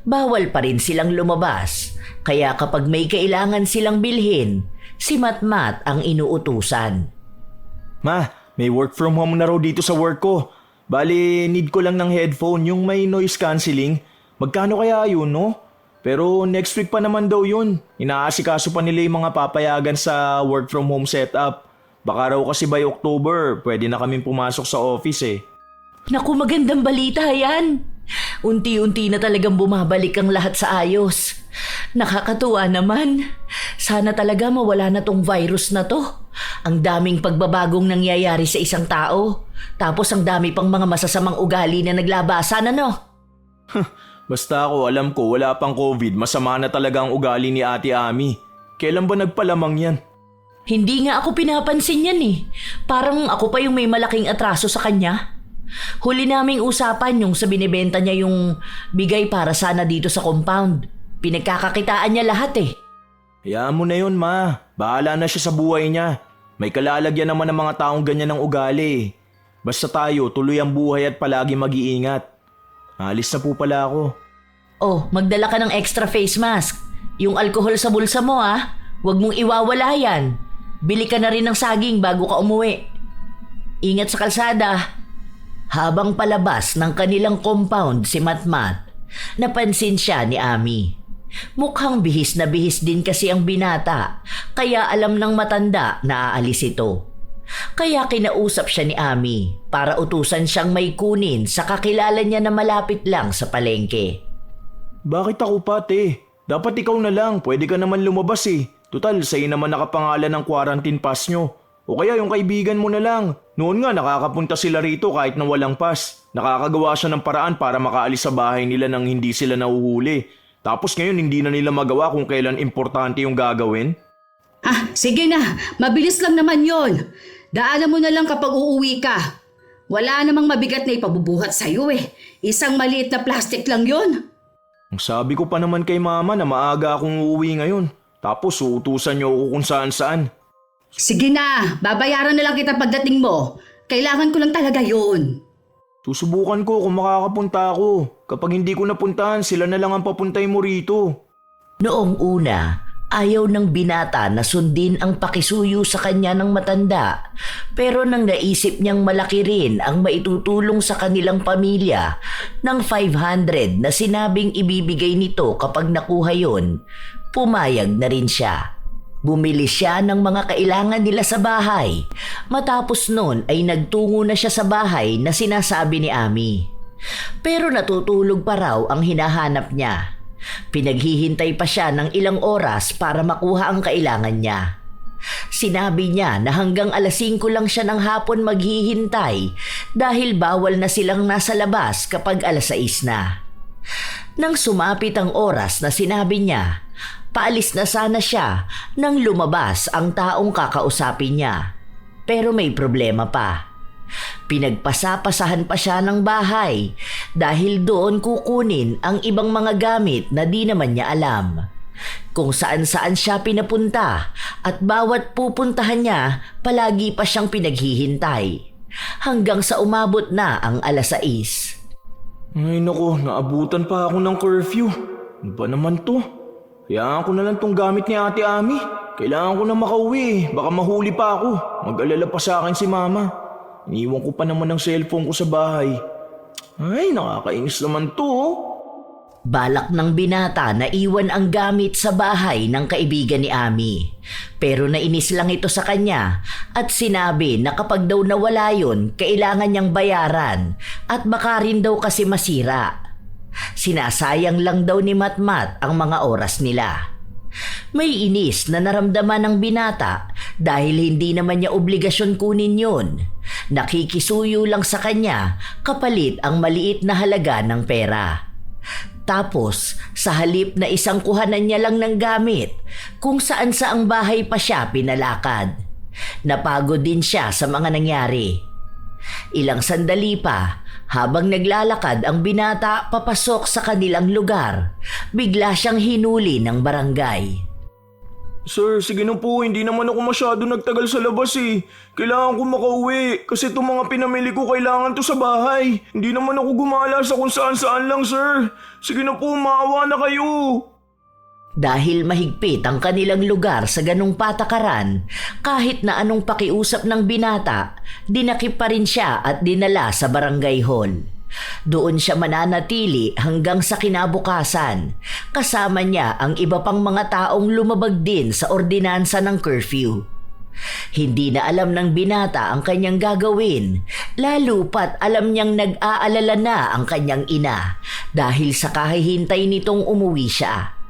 Bawal pa rin silang lumabas kaya kapag may kailangan silang bilhin, si Matmat ang inuutusan. Ma, may work from home na raw dito sa work ko. Bali, need ko lang ng headphone, yung may noise cancelling. Magkano kaya yun, no? Pero next week pa naman daw yun. Inaasikaso pa nila yung mga papayagan sa work from home setup. Baka raw kasi by October, pwede na kaming pumasok sa office eh. Naku, magandang balita yan. Unti-unti na talagang bumabalik ang lahat sa ayos. Nakakatuwa naman. Sana talaga mawala na tong virus na to. Ang daming pagbabagong nangyayari sa isang tao. Tapos ang dami pang mga masasamang ugali na naglabasan, ano? Basta ako, alam ko, wala pang COVID, masama na talaga ang ugali ni Ate Ami. Kailan ba nagpalamang yan? Hindi nga ako pinapansin yan eh. Parang ako pa yung may malaking atraso sa kanya. Huli naming usapan yung sa binibenta niya yung bigay para sana dito sa compound. Pinagkakakitaan niya lahat eh. Hayaan mo na yun, ma. Bahala na siya sa buhay niya. May kalalagyan naman ng mga taong ganyan ng ugali. Basta tayo, tuloy ang buhay at palagi mag-iingat. Alis na po pala ako. Oh, magdala ka ng extra face mask. Yung alkohol sa bulsa mo ah. Huwag mong iwawala yan. Bili ka na rin ng saging bago ka umuwi. Ingat sa kalsada. Habang palabas ng kanilang compound si Matmat, napansin siya ni Ami. Mukhang bihis na bihis din kasi ang binata, kaya alam ng matanda na aalis ito. Kaya kinausap siya ni Ami para utusan siyang may kunin sa kakilala niya na malapit lang sa palengke. Bakit ako pate? Dapat ikaw na lang, pwede ka naman lumabas eh. Tutal, sa'yo naman nakapangalan ng quarantine pass nyo. O kaya yung kaibigan mo na lang. Noon nga nakakapunta sila rito kahit na walang pass. Nakakagawa siya ng paraan para makaalis sa bahay nila nang hindi sila nahuhuli. Tapos ngayon hindi na nila magawa kung kailan importante yung gagawin. Sige na. Mabilis lang naman yon. Daanan mo na lang kapag uuwi ka. Wala namang mabigat na ipabubuhat sa'yo eh. Isang maliit na plastic lang yon. Ang sabi ko pa naman kay mama na maaga akong uuwi ngayon. Tapos uutusan niyo ako kung saan-saan. Sige na. Babayaran na lang kita pagdating mo. Kailangan ko lang talaga yon. Susubukan ko kung makakapunta ako. Kapag hindi ko napuntahan, sila na lang ang papuntay mo rito. Noong una, ayaw ng binata na sundin ang pakisuyo sa kanya ng matanda. Pero nang naisip niyang malaki rin ang maitutulong sa kanilang pamilya ng 500 na sinabing ibibigay nito kapag nakuha yon, pumayag na rin siya. Bumili siya ng mga kailangan nila sa bahay. Matapos nun ay nagtungo na siya sa bahay na sinasabi ni Ami. Pero natutulog pa raw ang hinahanap niya. Pinaghihintay pa siya ng ilang oras para makuha ang kailangan niya. Sinabi niya na hanggang alas 5 lang siya ng hapon maghihintay dahil bawal na silang nasa labas kapag alas 6 na. Nang sumapit ang oras na sinabi niya, paalis na sana siya nang lumabas ang taong kakausapin niya. Pero may problema pa. Pinagpasapasahan pa siya ng bahay dahil doon kukunin ang ibang mga gamit na di naman niya alam. Kung saan-saan siya pinapunta at bawat pupuntahan niya palagi pa siyang pinaghihintay. Hanggang sa umabot na ang alas 6. Ay nako, naabutan pa ako ng curfew. Ano ba naman to? Hayaan ko na lang tong gamit ni Ate Ami. Kailangan ko na makauwi. Baka mahuli pa ako. Mag-alala pa sa akin si Mama. Iniwan ko pa naman ang cellphone ko sa bahay. Ay, nakakainis naman to. Balak ng binata na iwan ang gamit sa bahay ng kaibigan ni Ami. Pero nainis lang ito sa kanya at sinabi na kapag daw nawala yun, kailangan niyang bayaran at baka rin daw kasi masira. Sinasayang lang daw ni Matmat ang mga oras nila. May inis na naramdaman ng binata dahil hindi naman niya obligasyon kunin yun. Nakikisuyo lang sa kanya kapalit ang maliit na halaga ng pera. Tapos, sa halip na isang kuhanan niya lang ng gamit, kung saan saang bahay pa siya pinalakad. Napagod din siya sa mga nangyari. Ilang sandali pa, habang naglalakad ang binata papasok sa kanilang lugar, bigla siyang hinuli ng barangay. Sir, sige na po. Hindi naman ako masyado nagtagal sa labas eh. Kailangan ko makauwi. Kasi itong mga pinamili ko kailangan to sa bahay. Hindi naman ako gumala sa kung saan-saan lang, sir. Sige na po, maawa na kayo. Dahil mahigpit ang kanilang lugar sa ganong patakaran, kahit na anong pakiusap ng binata, dinakip pa rin siya at dinala sa barangay hall. Doon siya mananatili hanggang sa kinabukasan. Kasama niya ang iba pang mga taong lumabag din sa ordinansa ng curfew. Hindi na alam ng binata ang kanyang gagawin, lalo pat alam niyang nag-aalala na ang kanyang ina dahil sa kahihintay nitong umuwi siya.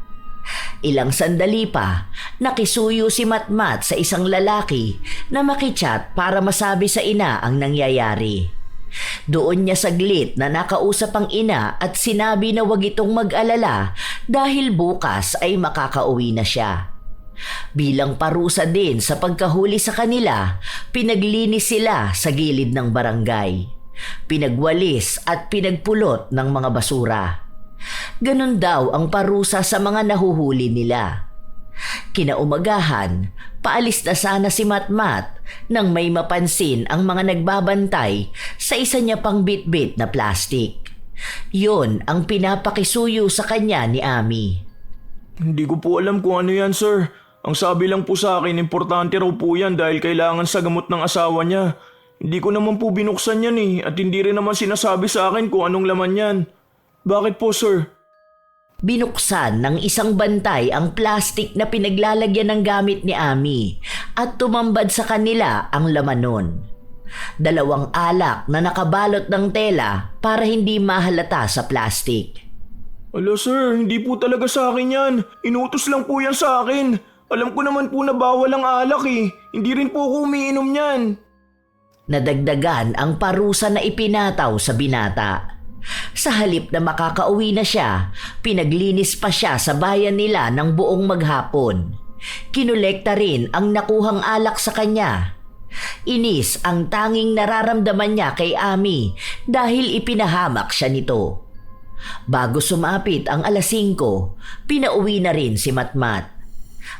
Ilang sandali pa, nakisuyo si Matmat sa isang lalaki na makichat para masabi sa ina ang nangyayari. Doon niya saglit na nakausap ang ina at sinabi na wag itong mag-alala dahil bukas ay makakauwi na siya. Bilang parusa din sa pagkahuli sa kanila, pinaglinis sila sa gilid ng barangay. Pinagwalis at pinagpulot ng mga basura. Ganon daw ang parusa sa mga nahuhuli nila. Kinaumagahan, paalis na sana si Matmat nang may mapansin ang mga nagbabantay sa isa niya pang bitbit na plastik. Yun ang pinapakisuyo sa kanya ni Ami. Hindi ko po alam kung ano yan, sir. Ang sabi lang po sa akin, importante raw po yan dahil kailangan sa gamot ng asawa niya. Hindi ko naman po binuksan yan eh at hindi rin naman sinasabi sa akin kung anong laman yan. Bakit po, sir? Binuksan ng isang bantay ang plastik na pinaglalagyan ng gamit ni Ami at tumambad sa kanila ang laman nun. 2 alak na nakabalot ng tela para hindi mahalata sa plastik. Ala sir, hindi po talaga sa akin yan. Inutos lang po yan sa akin. Alam ko naman po na bawal ang alak eh. Hindi rin po ako umiinom yan. Nadagdagan ang parusa na ipinataw sa binata. Sa halip na makakauwi na siya, pinaglinis pa siya sa bayan nila ng buong maghapon. Kinolekta rin ang nakuhang alak sa kanya. Inis ang tanging nararamdaman niya kay Ami dahil ipinahamak siya nito. Bago sumapit ang 5:00, pinauwi na rin si Matmat.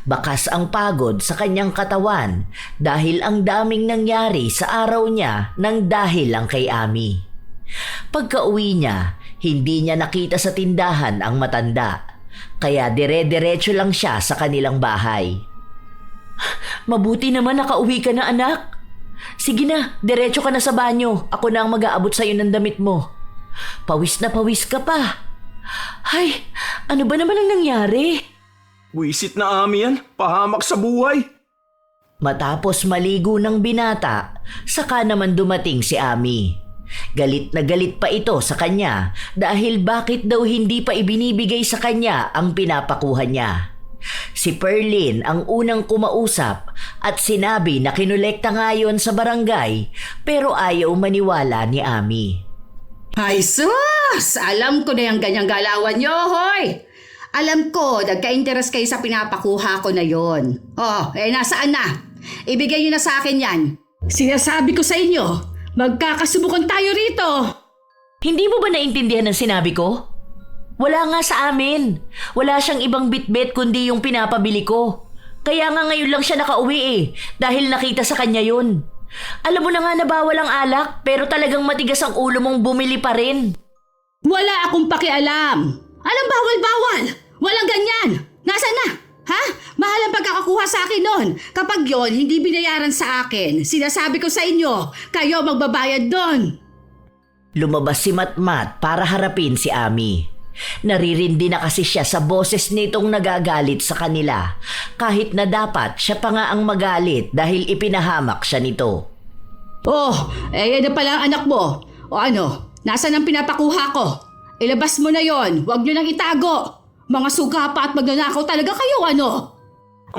Bakas ang pagod sa kanyang katawan dahil ang daming nangyari sa araw niya nang dahil lang kay Ami. Pagka-uwi niya, hindi niya nakita sa tindahan ang matanda, kaya dire-diretso lang siya sa kanilang bahay. Mabuti naman nakauwi ka na, anak. Sige na, diretso ka na sa banyo. Ako na ang mag-aabot sa'yo ng damit mo. Pawis na pawis ka pa. Ay, ano ba naman ang nangyari? Wisit na Ami yan, pahamak sa buhay. Matapos maligo ng binata, saka naman dumating si Ami. Galit na galit pa ito sa kanya dahil bakit daw hindi pa ibinibigay sa kanya ang pinapakuha niya. Si Perlin ang unang kumausap at sinabi na kinolekta nga yon sa barangay pero ayaw maniwala ni Ami. Ay sus! Alam ko na yung ganyang galawan nyo, hoy! Alam ko, nagka-interest kayo sa pinapakuha ko na yon. Oh, nasaan na? Ibigay nyo na sa akin yan. Sinasabi ko sa inyo, magkakasubukan tayo rito. Hindi mo ba naintindihan ang sinabi ko? Wala nga sa amin. Wala siyang ibang bitbit kundi yung pinapabili ko. Kaya nga ngayon lang siya nakauwi dahil nakita sa kanya yun. Alam mo na nga na bawal ang alak pero talagang matigas ang ulo mong bumili pa rin. Wala akong pakialam. Alam bawal-bawal. Walang ganyan. Nasaan na? Ha? Mahal ang pagkakakuha sa akin nun. Kapag yon hindi binayaran sa akin, sinasabi ko sa inyo, kayo magbabayad doon. Lumabas si Matmat para harapin si Ami. Naririndi na kasi siya sa boses nitong nagagalit sa kanila kahit na dapat siya pa nga ang magalit dahil ipinahamak siya nito. Oh, yan na pala ang anak mo. O ano, nasaan ang pinapakuha ko? Ilabas mo na yon, huwag nyo nang itago. Mga suga pa at magnanakaw talaga kayo, ano?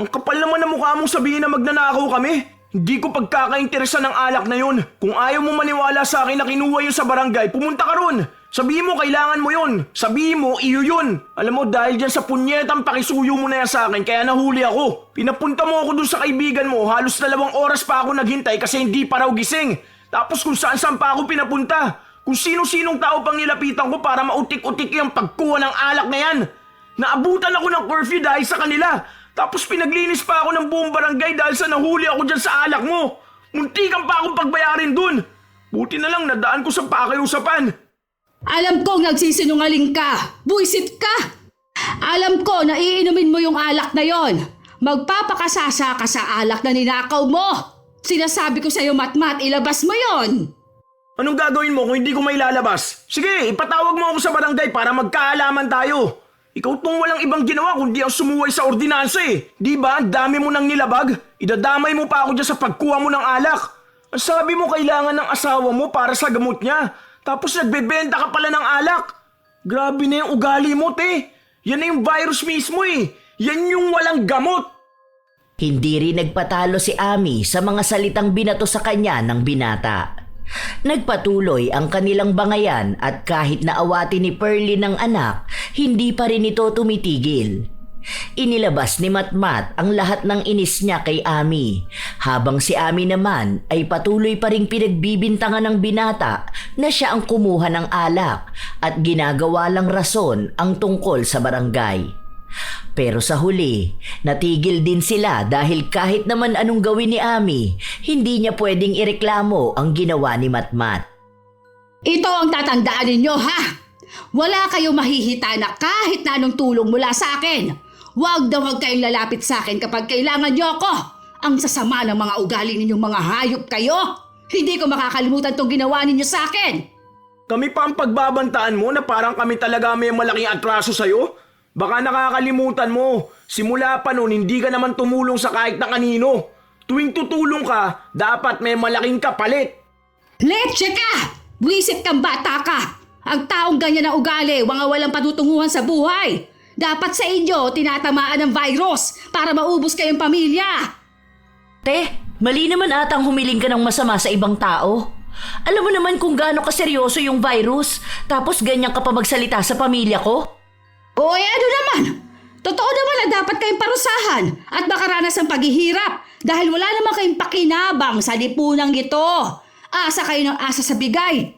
Ang kapal naman ng mukha mong sabihin na magnanakaw kami. Hindi ko pagkakainteresan ng alak na yun. Kung ayaw mo maniwala sa akin na kinuha yun sa barangay, pumunta ka ron. Sabihin mo kailangan mo yun. Sabihin mo iyo yun. Alam mo dahil dyan sa punyetang pakisuyo mo na yan sa akin kaya nahuli ako. Pinapunta mo ako dun sa kaibigan mo. Halos 2 oras pa ako naghintay kasi hindi pa raw gising. Tapos kung saan-saan pa ako pinapunta. Kung sino-sinong tao pang nilapitan ko para mautik-utik yung pagkuha ng alak na yan. Naabutan ako ng curfew dahil sa kanila. Tapos pinaglinis pa ako ng buong barangay dahil sa nahuli ako dyan sa alak mo. Muntikan pa akong pagbayarin dun. Buti na lang nadaan ko sa pakiusapan. Alam kong nagsisinungaling ka. Buisit ka. Alam ko na iinumin mo yung alak na yon. Magpapakasasa ka sa alak na ninakaw mo. Sinasabi ko sa'yo, Matmat, ilabas mo yon. Anong gagawin mo kung hindi ko mailalabas? Sige, ipatawag mo ako sa barangay para magkaalaman tayo. Ikaw tong walang ibang ginawa kundi ang sumuway sa ordinansa eh. Di ba? Ang dami mo nang nilabag. Idadamay mo pa ako dyan sa pagkuha mo ng alak. Ang sabi mo kailangan ng asawa mo para sa gamot niya. Tapos nagbebenta ka pala ng alak. Grabe na yung ugali mo, te. Yan na yung virus mismo eh. Yan yung walang gamot. Hindi rin nagpatalo si Ami sa mga salitang binato sa kanya ng binata. Nagpatuloy ang kanilang bangayan at kahit naawati ni Perlin ng anak, hindi pa rin ito tumitigil. Inilabas ni Matmat ang lahat ng inis niya kay Ami, habang si Ami naman ay patuloy pa ring pinagbibintangan ng binata na siya ang kumuha ng alak at ginagawa lang rason ang tungkol sa barangay. Pero sa huli, natigil din sila dahil kahit naman anong gawin ni Ami, hindi niya pwedeng ireklamo ang ginawa ni Matmat. Ito ang tatandaan ninyo, ha? Wala kayong mahihita na kahit na anong tulong mula sa akin. Huwag kayong lalapit sa akin kapag kailangan niyo ako. Ang sasama ng mga ugali ninyong mga hayop kayo. Hindi ko makakalimutan tong ginawa ninyo sa akin. Kami pa ang pagbabantaan mo na parang kami talaga may malaking atraso sa'yo? Baka nakakalimutan mo. Simula pa noon hindi ka naman tumulong sa kahit na kanino. Tuwing tutulong ka, dapat may malaking kapalit. Leche ka! Buwisit kang bata ka! Ang taong ganyan na ugali, mga walang patutunguhan sa buhay. Dapat sa inyo tinatamaan ng virus para maubos kayong pamilya. Te, mali naman atang humiling ka ng masama sa ibang tao. Alam mo naman kung gaano kaseryoso yung virus, tapos ganyan ka pa magsalita sa pamilya ko? O ano naman? Totoo naman na dapat kayong parusahan at makaranas ng paghihirap dahil wala naman kayong pakinabang sa lipunang ito. Asa kayo ng asa sa bigay.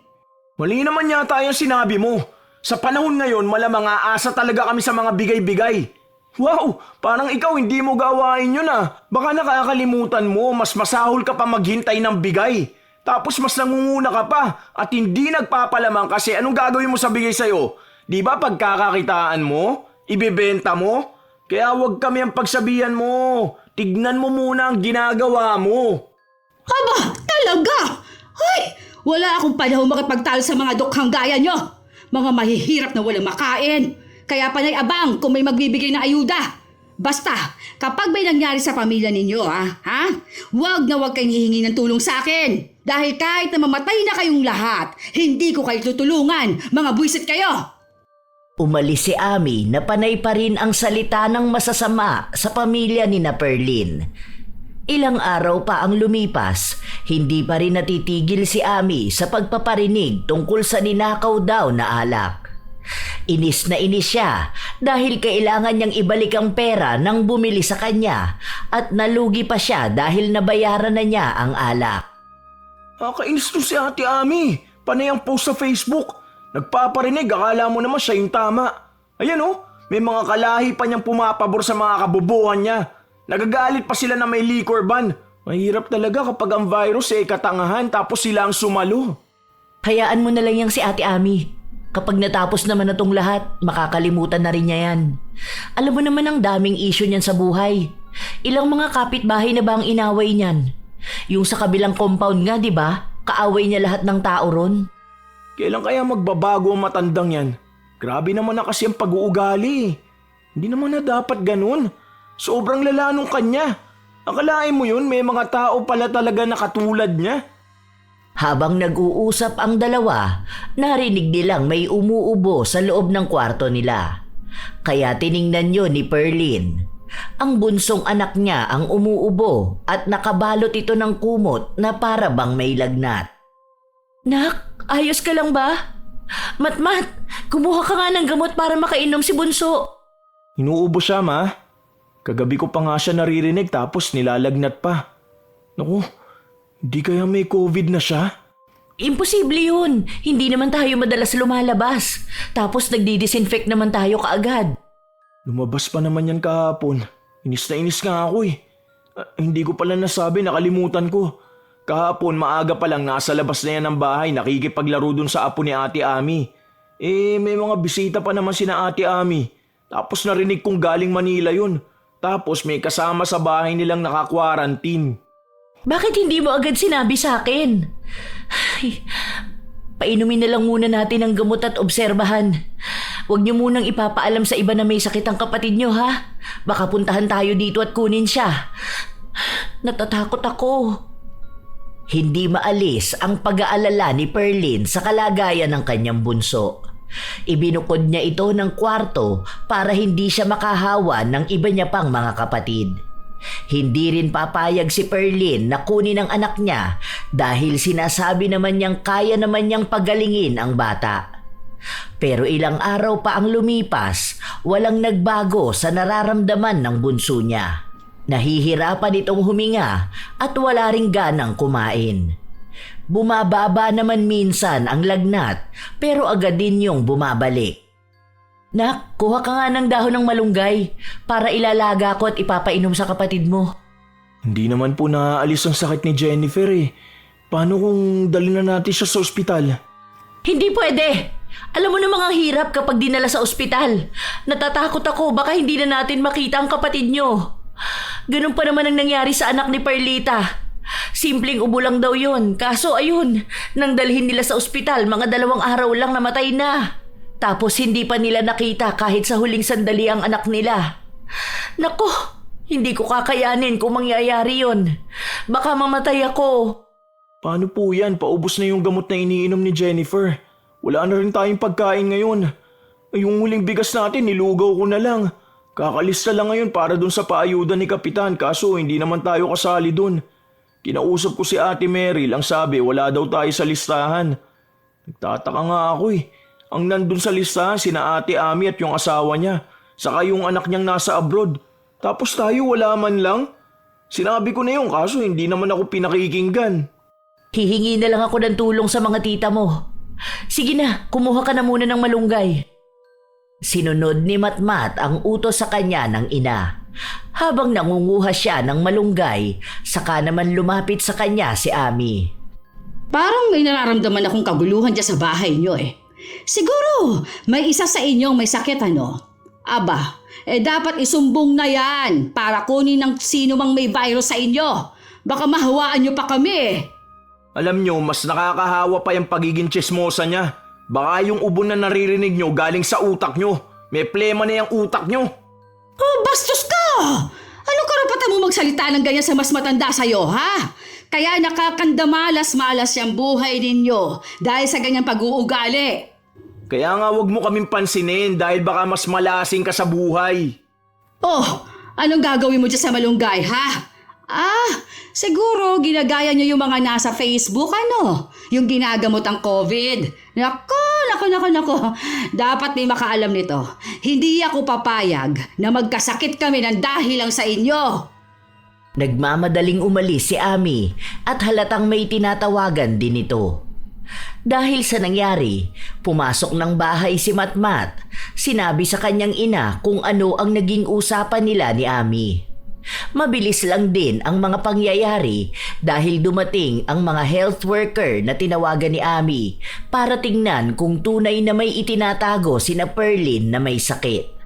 Mali naman yata yung sinabi mo. Sa panahon ngayon, malamang aasa talaga kami sa mga bigay-bigay. Wow, parang ikaw hindi mo gawain yun ah. Baka nakakalimutan mo, mas masahol ka pa maghintay ng bigay. Tapos mas nangunguna ka pa at hindi nagpapalamang kasi anong gagawin mo sa bigay sa'yo? Di ba pagkakakitaan mo? Ibebenta mo? Kaya wag kami ang pagsabihan mo. Tignan mo muna ang ginagawa mo. Aba, talaga? Ay, wala akong panahon makipagtalo sa mga dukhang gaya nyo. Mga mahihirap na walang makain. Kaya panay abang kung may magbibigay na ayuda. Basta, kapag may nangyari sa pamilya ninyo, Huwag na huwag kayong hihingi ng tulong sa akin. Dahil kahit na mamatay na kayong lahat, hindi ko kayo tutulungan. Mga buwisit kayo. Umalis si Ami na panay pa rin ang salita ng masasama sa pamilya ni na Perlin. Ilang araw pa ang lumipas, hindi pa rin natitigil si Ami sa pagpaparinig tungkol sa ninakaw daw na alak. Inis na inis siya dahil kailangan niyang ibalik ang pera nang bumili sa kanya at nalugi pa siya dahil nabayaran na niya ang alak. Nakakainis to si Ate Ami. Panay ang post sa Facebook. Nagpaparinig, akala mo naman siya yung tama. Ayan oh, may mga kalahi pa niyang pumapabor sa mga kabubuhan niya. Nagagalit pa sila na may liquor ban. Mahirap talaga kapag ang virus ay katangahan tapos sila ang sumalo. Hayaan mo na lang yang si Ate Ami. Kapag natapos naman na tong lahat, makakalimutan na rin niya yan. Alam mo naman ang daming issue niyan sa buhay. Ilang mga kapitbahay na ba ang inaway niyan? Yung sa kabilang compound nga, di ba? Kaaway niya lahat ng tao ron. Kailan kaya magbabago ang matandang yan? Grabe naman na kasi ang pag-uugali. Hindi naman na dapat ganun. Sobrang lala nung kanya. Akalain mo yun, may mga tao pala talaga na katulad niya. Habang nag-uusap ang dalawa, narinig nilang may umuubo sa loob ng kwarto nila. Kaya tiningnan yun ni Perlin. Ang bunsong anak niya ang umuubo at nakabalot ito ng kumot na para bang may lagnat. Nak, ayos ka lang ba? Matmat, kumuha ka nga ng gamot para makainom si Bunso. Inuubo siya, ma. Kagabi ko pa nga siya naririnig tapos nilalagnat pa. Naku, hindi kaya may COVID na siya? Imposible yun. Hindi naman tayo madalas lumalabas. Tapos nagdi-disinfect naman tayo kaagad. Lumabas pa naman yan kahapon. Inis na inis nga ako eh. Hindi ko pala nasabi, nakalimutan ko. Kahapon maaga pa lang nasa labas na yan ng bahay, nakikipaglaro dun sa apo ni Ate Ami. May mga bisita pa naman sina Ate Ami. Tapos narinig kong galing Manila yun. Tapos may kasama sa bahay nilang naka-quarantine. Bakit hindi mo agad sinabi sa akin? Ay, painumin na lang muna natin ang gamot at obserbahan. Huwag niyo munang ipapaalam sa iba na may sakit ang kapatid niyo, ha? Baka puntahan tayo dito at kunin siya. Natatakot ako. Hindi maalis ang pag-aalala ni Perlin sa kalagayan ng kanyang bunso. Ibinukod niya ito ng kwarto para hindi siya makahawa ng iba niya pang mga kapatid. Hindi rin papayag si Perlin na kunin ang anak niya dahil sinasabi naman niyang kaya naman niyang pagalingin ang bata. Pero ilang araw pa ang lumipas, walang nagbago sa nararamdaman ng bunso niya. Nahihirapan itong huminga at wala ring ganang kumain. Bumababa naman minsan ang lagnat pero agad din yung bumabalik. Nak, kuha ka nga ng dahon ng malunggay para ilalaga ko at ipapainom sa kapatid mo. Hindi naman po naaalis ang sakit ni Jennifer eh. Paano kung dalhin na natin siya sa ospital? Hindi pwede! Alam mo namang ang hirap kapag dinala sa ospital. Natatakot ako baka hindi na natin makita ang kapatid nyo. Ganun pa naman ang nangyari sa anak ni Perlita. Simpleng ubo lang daw yun. Kaso ayun, nang dalhin nila sa ospital, mga 2 araw lang namatay na. Tapos hindi pa nila nakita kahit sa huling sandali ang anak nila. Nako, hindi ko kakayanin kung mangyayari yun. Baka mamatay ako. Paano po yan? Paubos na yung gamot na iniinom ni Jennifer. Wala na rin tayong pagkain ngayon. Yung huling bigas natin, nilugaw ko na lang. Kakalista lang ngayon para dun sa paayuda ni Kapitan kaso hindi naman tayo kasali dun. Kinausap ko si Ate Meryl, ang sabi wala daw tayo sa listahan. Nagtataka nga ako eh. Ang nandun sa listahan sina Ate Ami at yung asawa niya. Saka yung anak niyang nasa abroad. Tapos tayo wala man lang. Sinabi ko na yun kaso hindi naman ako pinakikinggan. Hihingi na lang ako ng tulong sa mga tita mo. Sige na, kumuha ka na muna ng malunggay. Sinunod ni Matmat ang utos sa kanya ng ina. Habang nangunguha siya ng malunggay, saka naman lumapit sa kanya si Ami. Parang may nararamdaman akong kaguluhan dyan sa bahay nyo eh. Siguro, may isa sa inyong may sakit ano? Aba, dapat isumbong na yan para kunin ng sino mang may virus sa inyo. Baka mahawaan nyo pa kami eh. Alam nyo, mas nakakahawa pa yung pagiging chismosa niya. Baka yung ubo na naririnig nyo galing sa utak nyo. May plema na yung utak nyo. Oh, bastos ka! Anong karapatan mo magsalita ng ganyan sa mas matanda sa'yo, ha? Kaya nakakandamalas-malas yung buhay ninyo dahil sa ganyang pag-uugali. Kaya nga wag mo kaming pansinin dahil baka mas malasing ka sa buhay. Oh, anong gagawin mo dyan sa malunggay, ha? Siguro ginagaya nyo yung mga nasa Facebook, ano? Yung ginagamot ang COVID. Nako. Dapat may makaalam nito. Hindi ako papayag na magkasakit kami ng dahil lang sa inyo. Nagmamadaling umalis si Ami at halatang may tinatawagan din ito. Dahil sa nangyari, pumasok ng bahay si Matmat. Sinabi sa kanyang ina kung ano ang naging usapan nila ni Ami. Mabilis lang din ang mga pangyayari dahil dumating ang mga health worker na tinawagan ni Ami para tingnan kung tunay na may itinatago sina Perlin na may sakit.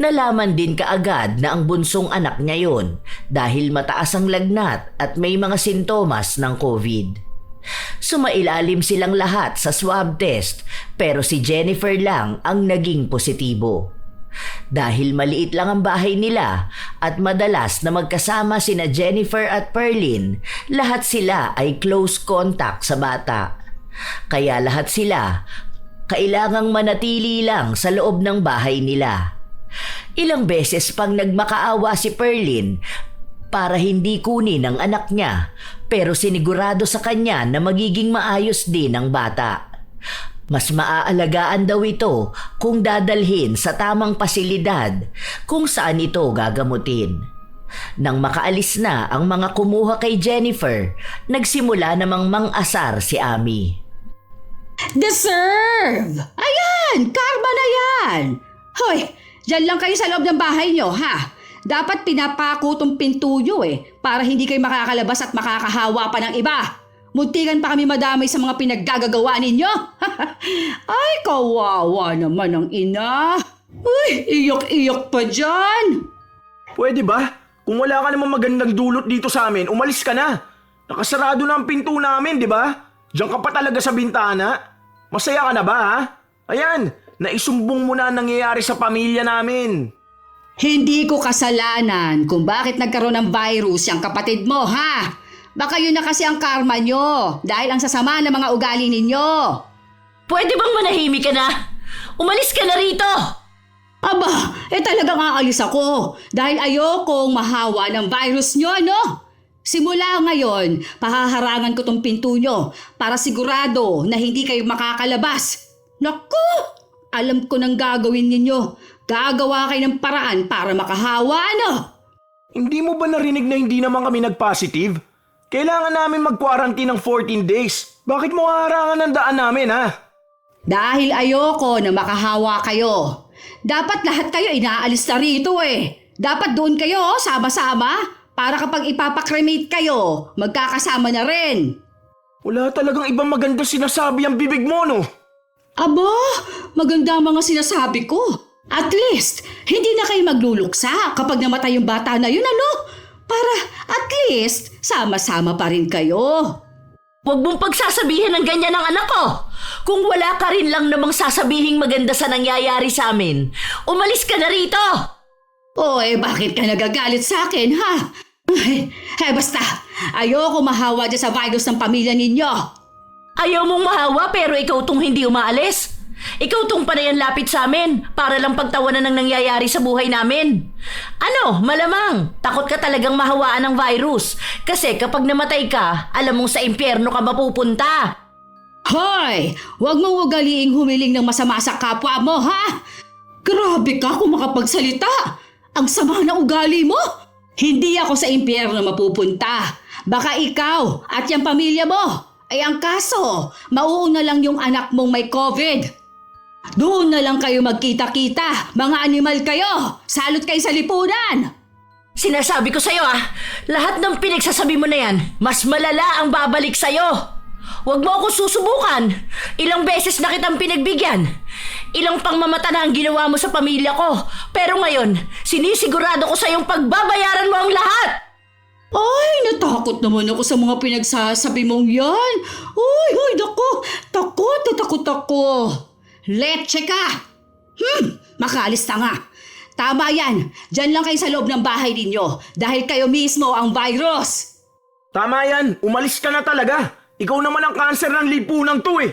Nalaman din kaagad na ang bunsong anak niya yon dahil mataas ang lagnat at may mga sintomas ng COVID. Sumailalim silang lahat sa swab test pero si Jennifer lang ang naging positibo. Dahil maliit lang ang bahay nila at madalas na magkasama sina Jennifer at Perlin, lahat sila ay close contact sa bata. Kaya lahat sila kailangang manatili lang sa loob ng bahay nila. Ilang beses pang nagmakaawa si Perlin para hindi kunin ang anak niya pero sinigurado sa kanya na magiging maayos din ang bata. Mas maaalagaan daw ito kung dadalhin sa tamang pasilidad kung saan ito gagamutin. Nang makaalis na ang mga kumuha kay Jennifer, nagsimula namang mang-asar si Ami. Deserve! Ayan! Karma na yan! Hoy, dyan lang kayo sa loob ng bahay nyo, ha? Dapat pinapako tong pinto nyo para hindi kayo makakalabas at makakahawa pa ng iba. Muntikan pa kami madamay sa mga pinaggagawa ninyo. Ay, kawawa naman ang ina. Uy, iyak-iyak pa dyan. Pwede ba? Kung wala ka namang magandang dulot dito sa amin, umalis ka na. Nakasarado na ang pinto namin, di ba? Diyan ka pa talaga sa bintana. Masaya ka na ba, ha? Ayan, naisumbong mo na ang nangyayari sa pamilya namin. Hindi ko kasalanan kung bakit nagkaroon ng virus yung kapatid mo, ha? Baka yun na kasi ang karma nyo dahil ang sasama ng mga ugali ninyo. Pwede bang manahimik ka na? Umalis ka na rito! Aba, talagang aalis ako dahil ayokong mahawa ng virus nyo, ano? Simula ngayon, pahaharangan ko tong pinto nyo para sigurado na hindi kayo makakalabas. Naku! Alam ko nang gagawin ninyo. Gagawa kayo ng paraan para makahawa, ano? Hindi mo ba narinig na hindi naman kami nag-positive? Kailangan namin mag-quarantine ng 14 days. Bakit mo haharangan ng daan namin, ha? Dahil ayoko na makahawa kayo. Dapat lahat kayo inaalis na rito Dapat doon kayo sama-sama para kapag ipapakremate kayo, magkakasama na rin. Wala talagang ibang maganda sinasabi ang bibig mo, no? Aba, maganda ang mga sinasabi ko. At least, hindi na kayo magluluksa kapag namatay yung bata na yun, ano? Para at least, sama-sama pa rin kayo. Huwag mong pagsasabihin ng ganyan ng anak ko. Kung wala ka rin lang namang sasabihing maganda sa nangyayari sa amin, umalis ka na rito! Bakit ka nagagalit sa akin, ha? Basta, ayoko mahawa dyan sa virus ng pamilya ninyo. Ayaw mong mahawa pero ikaw tong hindi umaalis. Ikaw tong panayan lapit sa amin para lang pagtawanan ng nangyayari sa buhay namin. Ano, malamang, takot ka talagang mahawaan ng virus kasi kapag namatay ka, alam mong sa impyerno ka mapupunta. Hoy, huwag mong ugaliing humiling ng masama sa kapwa mo, ha? Grabe ka kung makapagsalita! Ang sama ng ugali mo! Hindi ako sa impyerno mapupunta. Baka ikaw at yung pamilya mo. Ay ang kaso, mauuna lang yung anak mong may COVID. Doon na lang kayo magkita-kita, mga animal kayo! Salot kayo sa lipunan! Sinasabi ko sa'yo lahat ng pinagsasabi mo na yan, mas malala ang babalik sa'yo. Huwag mo akong susubukan. Ilang beses na kitang pinagbigyan. Ilang pangmamata na ang ginawa mo sa pamilya ko. Pero ngayon, sinisigurado ko sa'yong pagbabayaran mo ang lahat. Ay, natakot naman ako sa mga pinagsasabi mong yan. Uy, takot ako. Leche ka! Makalis na nga. Tama yan, dyan lang kayo sa loob ng bahay ninyo dahil kayo mismo ang virus. Tama yan, umalis ka na talaga. Ikaw naman ang kanser ng lipunan to eh.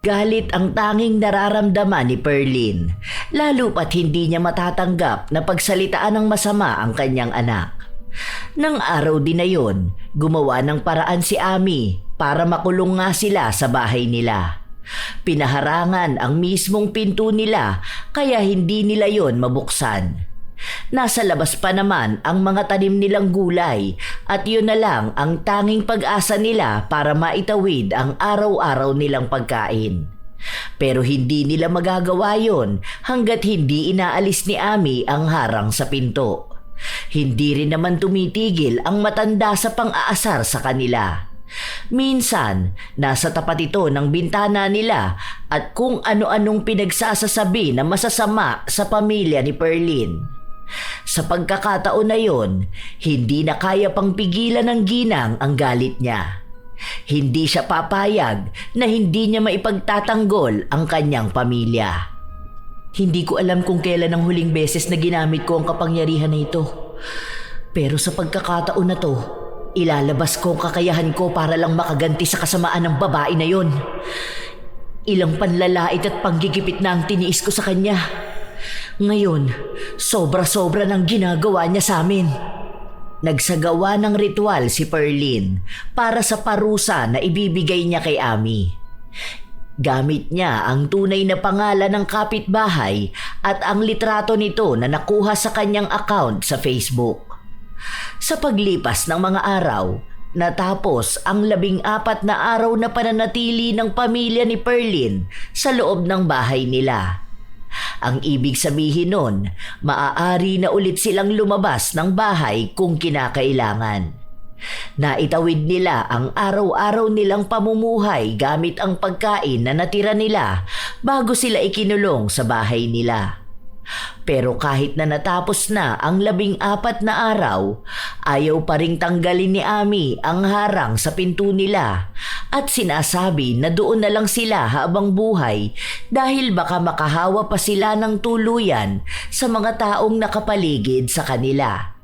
Galit ang tanging nararamdaman ni Perlin, lalo pat hindi niya matatanggap na pagsalitaan ng masama ang kanyang anak. Nang araw din na yon, gumawa ng paraan si Ami para makulong nga sila sa bahay nila. Pinaharangan ang mismong pinto nila kaya hindi nila yon mabuksan. Nasa labas pa naman ang mga tanim nilang gulay at yun na lang ang tanging pag-asa nila para maitawid ang araw-araw nilang pagkain. Pero hindi nila magagawa yon hanggat hindi inaalis ni Ami ang harang sa pinto. Hindi rin naman tumitigil ang matanda sa pang-aasar sa kanila. Minsan, nasa tapat ito ng bintana nila at kung ano-anong pinagsasasabi na masasama sa pamilya ni Perlin. Sa pagkakataon na yon, hindi na kaya pang pigilan ng ginang ang galit niya. Hindi siya papayag na hindi niya maipagtatanggol ang kanyang pamilya. Hindi ko alam kung kailan ang huling beses na ginamit ko ang kapangyarihan na ito. Pero sa pagkakataon na to, ilalabas ko ang kakayahan ko para lang makaganti sa kasamaan ng babae na yon. Ilang panlalait at panggigipit na ang tiniis ko sa kanya. Ngayon, sobra-sobra ng ginagawa niya sa amin. Nagsagawa ng ritual si Perlin para sa parusa na ibibigay niya kay Ami. Gamit niya ang tunay na pangalan ng kapitbahay at ang litrato nito na nakuha sa kanyang account sa Facebook. Sa paglipas ng mga araw, natapos ang 14 na araw na pananatili ng pamilya ni Perlin sa loob ng bahay nila. Ang ibig sabihin nun, maaari na ulit silang lumabas ng bahay kung kinakailangan. Naitawid nila ang araw-araw nilang pamumuhay gamit ang pagkain na natira nila bago sila ikinulong sa bahay nila. Pero kahit na natapos na ang 14 na araw, ayaw pa ring tanggalin ni Ami ang harang sa pinto nila at sinasabi na doon na lang sila habang buhay dahil baka makahawa pa sila ng tuluyan sa mga taong nakapaligid sa kanila.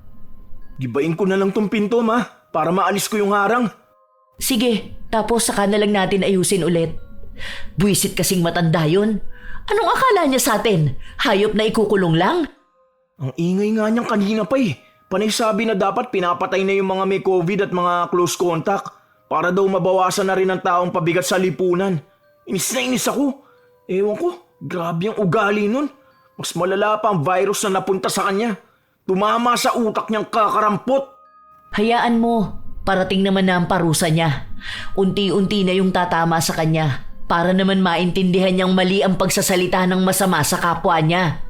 Gibain ko na lang tong pinto, ma, para maalis ko yung harang. Sige, tapos saka na lang natin ayusin ulit. Buwisit kasing matanda yun. Anong akala niya sa atin? Hayop na ikukulong lang? Ang ingay nga niyang kanina pa eh. Panay sabi na dapat pinapatay na yung mga may COVID at mga close contact para daw mabawasan na rin ang taong pabigat sa lipunan. Inis na inis ako. Ewan ko, grabe ang ugali nun. Mas malala pa ang virus na napunta sa kanya. Tumama sa utak niyang kakarampot. Hayaan mo, parating naman na ang parusa niya. Unti-unti na yung tatama sa kanya para naman maintindihan niyang mali ang pagsasalita ng masama sa kapwa niya.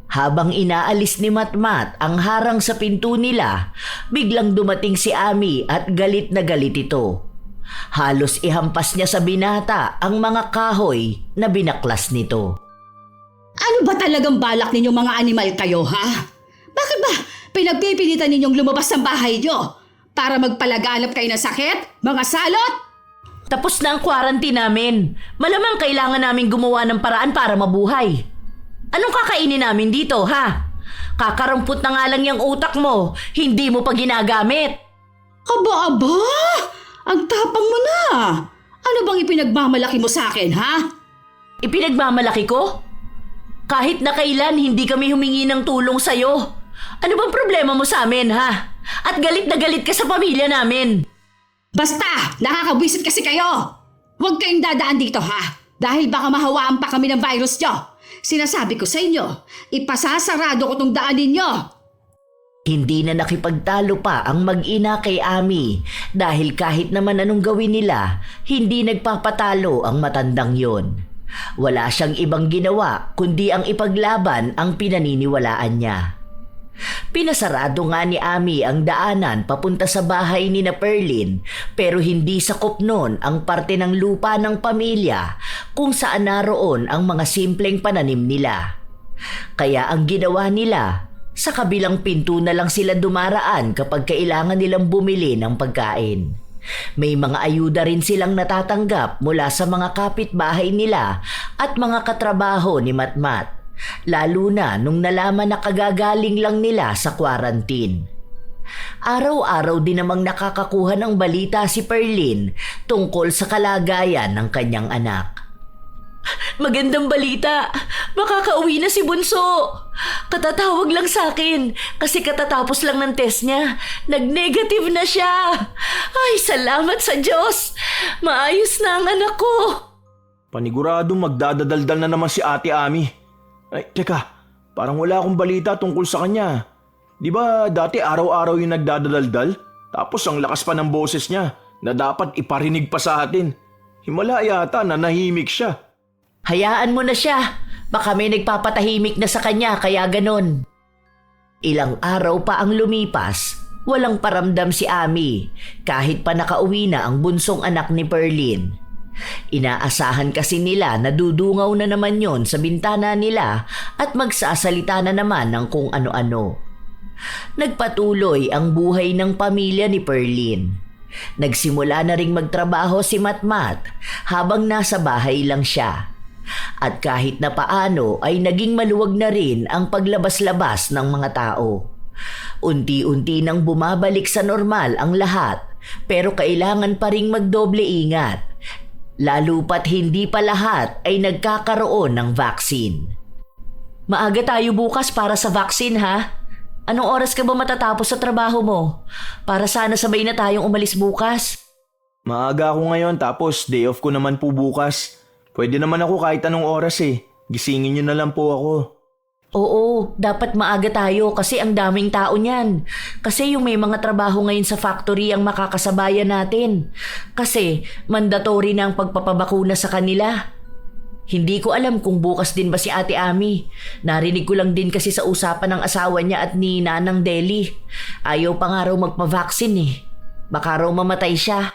Habang inaalis ni Matmat ang harang sa pinto nila, biglang dumating si Ami at galit na galit ito. Halos ihampas niya sa binata ang mga kahoy na binaklas nito. Ano ba talagang balak ninyong mga animal kayo, ha? Bakit ba pinagpipilitan ninyong lumabas ng bahay nyo? Para magpalaganap kayo ng sakit? Mga salot? Tapos na ang quarantine namin. Malamang kailangan namin gumawa ng paraan para mabuhay. Anong kakainin namin dito, ha? Kakarampot na nga lang yung utak mo. Hindi mo pa ginagamit. Aba! Ang tapang mo na! Ano bang ipinagmamalaki mo sa akin, ha? Ipinagmamalaki ko? Kahit na kailan hindi kami humingi ng tulong sa'yo. Ano bang problema mo sa amin, ha? At galit na galit ka sa pamilya namin. Basta! Nakakabwisit kasi kayo! Huwag kayong dadaan dito, ha? Dahil baka mahawaan pa kami ng virus nyo. Sinasabi ko sa inyo, ipasasarado ko tong daan ninyo. Hindi na nakipagtalo pa ang mag-ina kay Ami dahil kahit naman anong gawin nila, hindi nagpapatalo ang matandang yon. Wala siyang ibang ginawa kundi ang ipaglaban ang pinaniniwalaan niya. Pinasarado nga ni Ami ang daanan papunta sa bahay ni na Perlin pero hindi sakop nun ang parte ng lupa ng pamilya kung saan naroon ang mga simpleng pananim nila. Kaya ang ginawa nila, sa kabilang pinto na lang sila dumaraan kapag kailangan nilang bumili ng pagkain. May mga ayuda rin silang natatanggap mula sa mga kapitbahay nila at mga katrabaho ni Matmat. Lalo na nung nalaman na kagagaling lang nila sa quarantine. Araw-araw din namang nakakakuha ng balita si Perlin tungkol sa kalagayan ng kanyang anak. Magandang balita! Makakauwi na si Bunso! Katatawag lang sa akin kasi katatapos lang ng test niya. Nag-negative na siya! Ay, salamat sa Diyos! Maayos na ang anak ko! Paniguradong magdadadaldal na naman si Ate Ami. Ay, teka, parang wala akong balita tungkol sa kanya. Di ba dati araw-araw yung nagdadadaldal? Tapos ang lakas pa ng boses niya na dapat iparinig pa sa atin. Himala yata na nahimik siya. Hayaan mo na siya. Baka may nagpapatahimik na sa kanya kaya ganon. Ilang araw pa ang lumipas, walang paramdam si Ami kahit pa nakauwi na ang bunsong anak ni Perlin. Inaasahan kasi nila na dudungaw na naman yon sa bintana nila at magsasalita na naman ng kung ano-ano. Nagpatuloy ang buhay ng pamilya ni Perlin. Nagsimula na ring magtrabaho si Matmat habang nasa bahay lang siya. At kahit na paano ay naging maluwag na rin ang paglabas-labas ng mga tao. Unti-unti nang bumabalik sa normal ang lahat pero kailangan pa ring magdoble ingat. Lalo pat hindi pa lahat ay nagkakaroon ng vaccine. Maaga tayo bukas para sa vaccine ha? Anong oras ka ba matatapos sa trabaho mo? Para sana sabay na tayong umalis bukas. Maaga ako ngayon tapos day off ko naman po bukas. Pwede naman ako kahit anong oras eh. Gisingin niyo na lang po ako. Oo, dapat maaga tayo kasi ang daming tao niyan. Kasi yung may mga trabaho ngayon sa factory ang makakasabayan natin. Kasi mandatory na ang pagpapabakuna sa kanila. Hindi ko alam kung bukas din ba si Ate Ami. Narinig ko lang din kasi sa usapan ng asawa niya at ni Nanang Deli. Ayaw pa nga raw magpa-vaccine eh. Baka raw mamatay siya.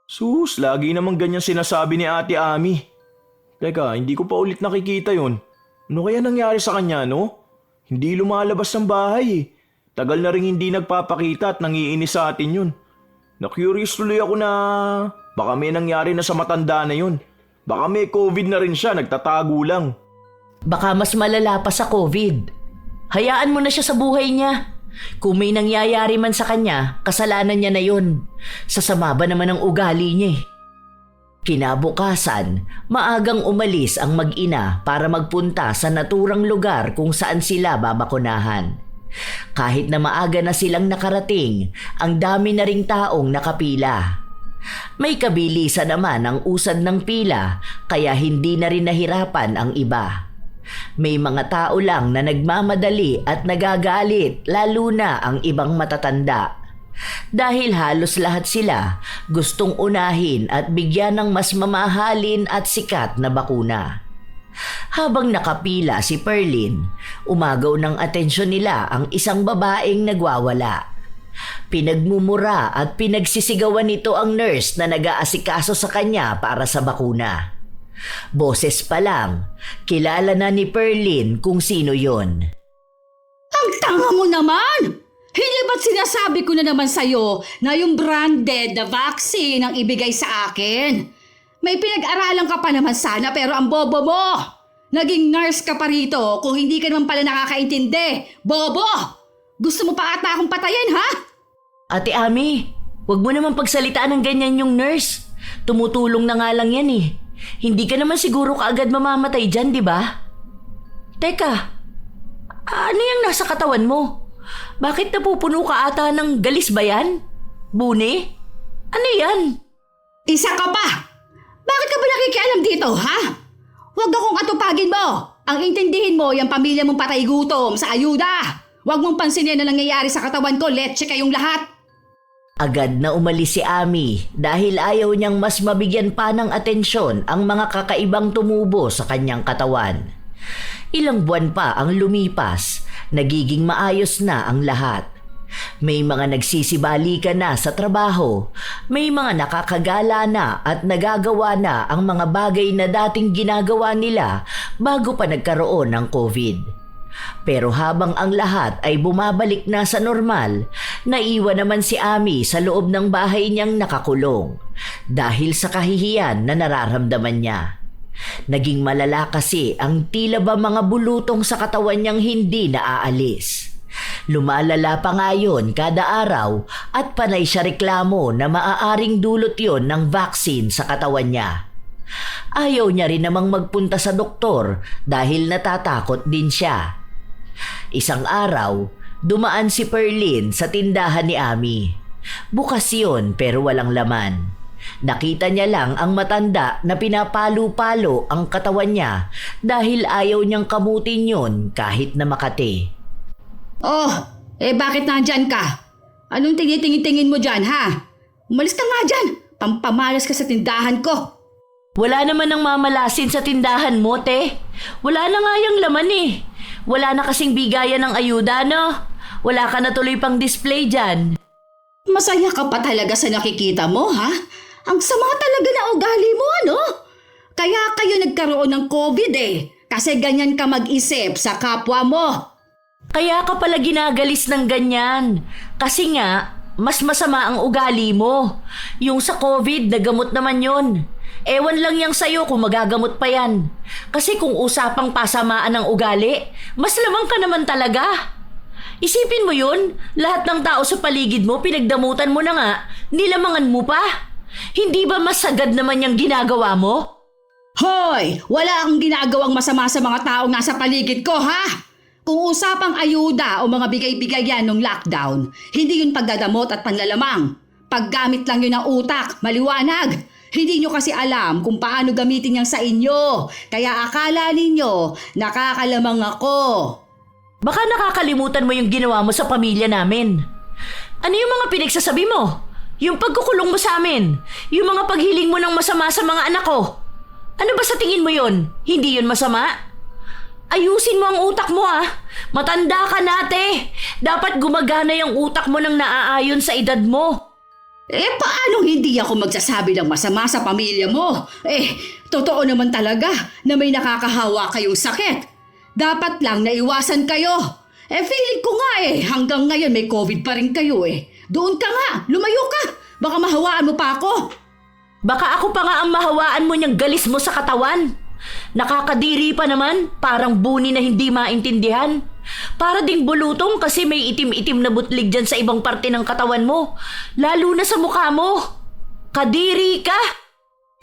Sus, lagi namang ganyan sinasabi ni Ate Ami. Teka, hindi ko pa ulit nakikita yon. Ano kaya nangyari sa kanya, no? Hindi lumalabas ng bahay eh. Tagal na rin hindi nagpapakita at nangiinis sa atin yun. Na-curious tuloy ako na baka may nangyari na sa matanda na yun. Baka may COVID na rin siya, nagtatago lang. Baka mas malala pa sa COVID. Hayaan mo na siya sa buhay niya. Kung may nangyayari man sa kanya, kasalanan niya na yun. Sasama ba naman ang ugali niya eh? Kinabukasan, maagang umalis ang mag-ina para magpunta sa naturang lugar kung saan sila babakunahan. Kahit na maaga na silang nakarating, ang dami na ring taong nakapila. May kabilisan naman ang usad ng pila kaya hindi na rin nahirapan ang iba. May mga tao lang na nagmamadali at nagagalit lalo na ang ibang matatanda. Dahil halos lahat sila gustong unahin at bigyan ng mas mamahalin at sikat na bakuna. Habang nakapila si Perlin, umagaw ng atensyon nila ang isang babaeng nagwawala. Pinagmumura at pinagsisigawan nito ang nurse na nag-aasikaso sa kanya para sa bakuna. Boses pa lang, kilala na ni Perlin kung sino yon. Ang tanga mo naman! Hindi ba't sinasabi ko na naman sa'yo na yung branded na vaccine ang ibigay sa akin? May pinag-aralan ka pa naman sana pero ang bobo mo! Naging nurse ka pa rito kung hindi ka naman pala nakakaintindi. Bobo! Gusto mo pa ata akong patayin, ha? Ate Ami, wag mo naman pagsalitaan ng ganyan yung nurse. Tumutulong na nga lang yan eh. Hindi ka naman siguro kaagad mamamatay dyan, di ba? Teka, ano yung nasa katawan mo? Bakit napupuno ka ata ng galis ba yan? Buni? Ano yan? Isa ka pa! Bakit ka ba nakikialam dito, ha? Huwag akong atupagin mo! Ang intindihin mo, yung pamilya mong patay gutom sa ayuda. Huwag mong pansinin na nangyayari sa katawan ko, letse kayong lahat. Agad na umalis si Ami dahil ayaw niyang mas mabigyan pa ng atensyon ang mga kakaibang tumubo sa kanyang katawan. Ilang buwan pa ang lumipas, nagiging maayos na ang lahat. May mga nagsisibalikan na sa trabaho, may mga nakakagala na at nagagawa na ang mga bagay na dating ginagawa nila bago pa nagkaroon ng COVID. Pero habang ang lahat ay bumabalik na sa normal, naiwan naman si Ami sa loob ng bahay niyang nakakulong dahil sa kahihiyan na nararamdaman niya. Naging malala kasi ang tila ba mga bulutong sa katawan niyang hindi naaalis. Lumalala pa nga yun kada araw at panay siya reklamo na maaaring dulot yon ng vaccine sa katawan niya. Ayaw niya rin namang magpunta sa doktor dahil natatakot din siya. Isang araw, dumaan si Perlin sa tindahan ni Ami. Bukas yun pero walang laman. Nakita niya lang ang matanda na pinapalo-palo ang katawan niya dahil ayaw niyang kamutin yun kahit na Makati. Oh, bakit nandyan ka? Anong tingin-tingin mo dyan, ha? Umalis ka nga dyan, pampamalas ka sa tindahan ko. Wala naman ang mamalasin sa tindahan mo, te. Wala na nga yung laman eh. Wala na kasing bigayan ng ayuda, no? Wala ka na tuloy pang display dyan. Masaya ka pa talaga sa nakikita mo, ha? Ang sama talaga na ugali mo, ano? Kaya kayo nagkaroon ng COVID kasi ganyan ka mag-isip sa kapwa mo. Kaya ka pala ginagalis ng ganyan. Kasi nga, mas masama ang ugali mo. Yung sa COVID, nagamot naman yon. Ewan lang yang sa'yo kung magagamot pa yan. Kasi kung usapang pasamaan ng ugali, mas lamang ka naman talaga. Isipin mo yun, lahat ng tao sa paligid mo, pinagdamutan mo na nga, nilamangan mo pa. Hindi ba mas sagad naman yung ginagawa mo? Hoy! Wala akong ginagawang masama sa mga taong nasa paligid ko, ha? Kung usapang ayuda o mga bigay-bigay yan nung lockdown, hindi yun pagdadamot at panlalamang. Paggamit lang yun ng utak, maliwanag. Hindi nyo kasi alam kung paano gamitin yan sa inyo. Kaya akala ninyo, nakakalamang ako. Baka nakakalimutan mo yung ginawa mo sa pamilya namin. Ano yung mga pinagsasabi mo? Yung pagkukulong mo sa amin? Yung mga paghiling mo ng masama sa mga anak ko? Ano ba sa tingin mo yun? Hindi yun masama? Ayusin mo ang utak mo Matanda ka na, te. Dapat gumagana yung utak mo nang naaayon sa edad mo. Paano hindi ako magsasabi ng masama sa pamilya mo? Totoo naman talaga na may nakakahawa kayong sakit. Dapat lang naiwasan kayo. Feeling ko nga hanggang ngayon may COVID pa rin kayo Doon ka nga, lumayo ka. Baka mahawaan mo pa ako. Baka ako pa nga ang mahawaan mo niyang galis mo sa katawan. Nakakadiri pa naman, parang buni na hindi maintindihan. Para ding bulutong kasi may itim-itim na butlig dyan sa ibang parte ng katawan mo. Lalo na sa mukha mo. Kadiri ka?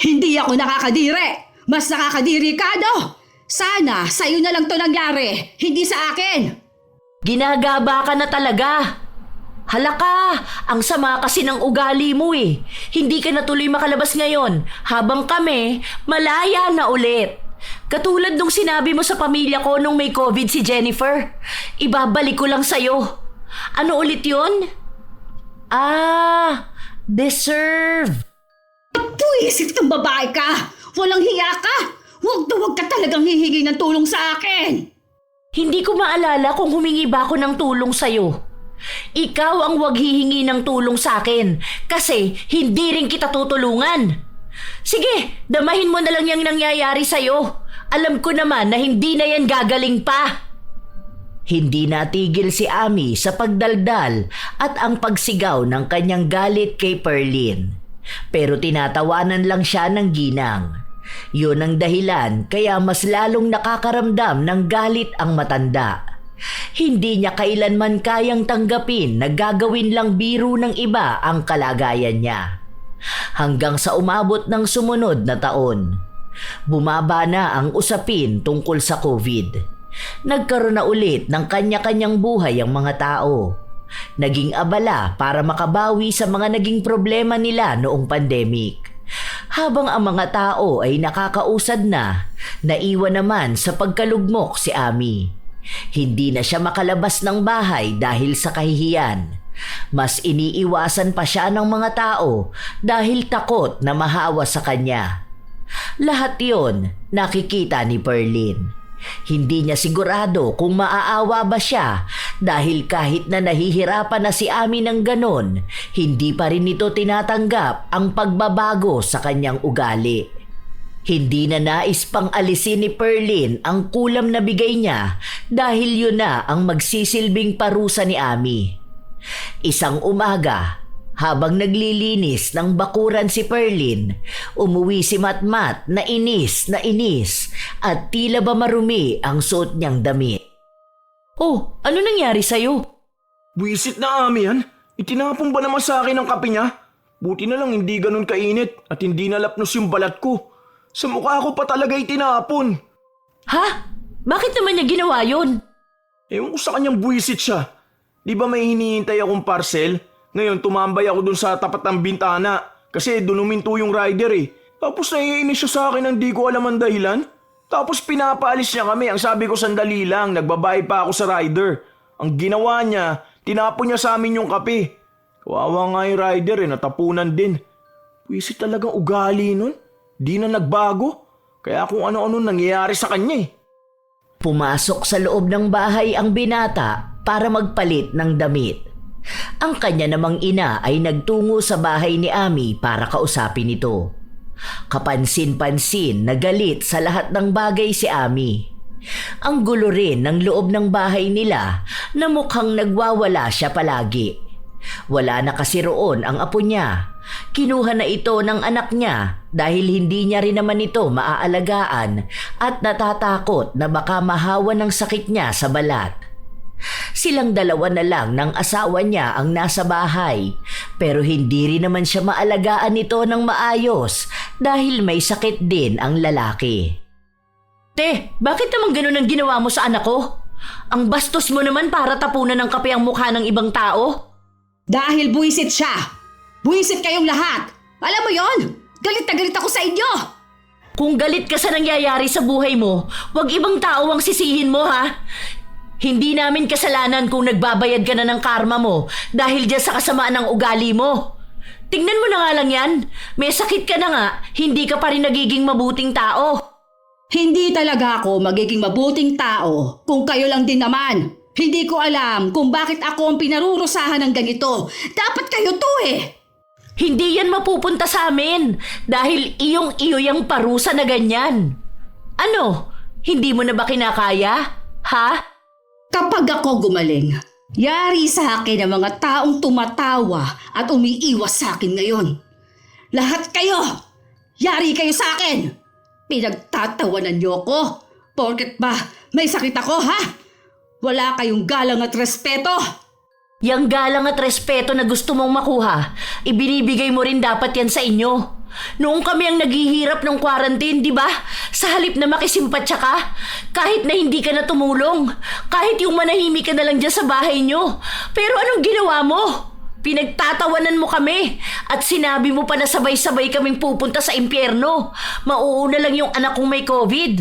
Hindi ako nakakadiri. Mas nakakadiri ka, no? Sana sa'yo na lang to nangyari, hindi sa akin. Ginagaba ka na talaga. Halaka, ang sama kasi ng ugali mo Hindi ka na tuloy makalabas ngayon habang kami malaya na ulit. Katulad nung sinabi mo sa pamilya ko nung may COVID si Jennifer. Ibabalik ko lang sa'yo. Ano ulit yun? Deserve. Puwisit kang babae ka. Walang hiya ka. Huwag ka talagang hihingi ng tulong sa akin. Hindi ko maalala kung humingi ba ako ng tulong sa'yo. Ikaw ang huwag hihingi ng tulong sa akin kasi hindi rin kita tutulungan. Sige, damahin mo na lang yung nangyayari sa'yo. Alam ko naman na hindi na yan gagaling pa. Hindi natigil si Ami sa pagdaldal at ang pagsigaw ng kanyang galit kay Perlin. Pero tinatawanan lang siya ng ginang. Yun ang dahilan kaya mas lalong nakakaramdam ng galit ang matanda. Hindi niya kailanman kayang tanggapin na gagawin lang biro ng iba ang kalagayan niya. Hanggang sa umabot ng sumunod na taon. Bumaba na ang usapin tungkol sa COVID. Nagkaroon na ulit ng kanya-kanyang buhay ang mga tao. Naging abala para makabawi sa mga naging problema nila noong pandemic. Habang ang mga tao ay nakakausad na, naiwan naman sa pagkalugmok si Ami. Hindi na siya makalabas ng bahay dahil sa kahihiyan. Mas iniiwasan pa siya ng mga tao dahil takot na mahawa sa kanya. Lahat yon nakikita ni Perlin. Hindi niya sigurado kung maaawa ba siya dahil kahit na nahihirapan na si Ami ng ganon, hindi pa rin nito tinatanggap ang pagbabago sa kanyang ugali. Hindi na nais pang alisin ni Perlin ang kulam na bigay niya dahil yun na ang magsisilbing parusa ni Ami. Isang umaga, habang naglilinis ng bakuran si Perlin, umuwi si Matmat na inis at tila ba marumi ang suot niyang damit. Oh, ano nangyari sa'yo? Buisit na Ami yan. Itinapon ba naman sa akin ang kape niya? Buti na lang hindi ganun kainit at hindi nalapnos yung balat ko. Sa mukha ko pa talaga itinapon. Ha? Bakit naman niya ginawa yun? Ewan ko sa kanyang buisit siya. Di ba may hinihintay akong parcel? Ngayon tumambay ako dun sa tapat ng bintana kasi dun uminto yung rider eh. Tapos naiinis siya sa akin ng di ko alam ang dahilan. Tapos pinapaalis niya kami. Ang sabi ko sandali lang, nagbabayad pa ako sa rider. Ang ginawa niya, tinapon niya sa amin yung kape. Kawawa nga yung rider eh, natapunan din. Puwisit talagang ugali nun. Di na nagbago. Kaya kung ano-ano nangyayari sa kanya eh. Pumasok sa loob ng bahay ang binata para magpalit ng damit. Ang kanya namang ina ay nagtungo sa bahay ni Ami para kausapin ito. Kapansin-pansin na galit sa lahat ng bagay si Ami. Ang gulo rin ng loob ng bahay nila na mukhang nagwawala siya palagi. Wala na kasi roon ang apo niya. Kinuha na ito ng anak niya dahil hindi niya rin naman ito maaalagaan at natatakot na baka mahawa ng sakit niya sa balat. Silang dalawa na lang ng asawa niya ang nasa bahay pero hindi rin naman siya maalagaan nito ng maayos dahil may sakit din ang lalaki. Te, bakit naman ganun ang ginawa mo sa anak ko? Ang bastos mo naman para tapunan ng kape ang mukha ng ibang tao. Dahil buwisit siya. Buwisit kayong lahat. Alam mo yon? Galit na galit ako sa inyo. Kung galit ka sa nangyayari sa buhay mo, wag ibang tao ang sisihin mo ha. Hindi namin kasalanan kung nagbabayad ka na ng karma mo dahil dyan sa kasamaan ng ugali mo. Tingnan mo na nga lang yan. May sakit ka na nga, hindi ka pa rin nagiging mabuting tao. Hindi talaga ako magiging mabuting tao kung kayo lang din naman. Hindi ko alam kung bakit ako ang pinarurusahan ng ganito. Dapat kayo to eh. Hindi yan mapupunta sa amin dahil iyong-iyo yung parusa na ganyan. Ano? Hindi mo na ba kinakaya? Ha? Kapag ako gumaling, yari sa akin ang mga taong tumatawa at umiiwas sa akin ngayon. Lahat kayo, yari kayo sa akin. Pinagtatawanan niyo ako. Porket ba may sakit ako ha? Wala kayong galang at respeto. Yang galang at respeto na gusto mong makuha, ibinibigay mo rin dapat yan sa inyo. Noong kami ang naghihirap ng quarantine, di ba? Sa halip na makisimpatsa ka, kahit na hindi ka na tumulong, kahit yung manahimik ka na lang dyan sa bahay nyo. Pero anong ginawa mo? Pinagtatawanan mo kami at sinabi mo pa na sabay-sabay kaming pupunta sa impyerno. Mauuna lang yung anak kong may COVID.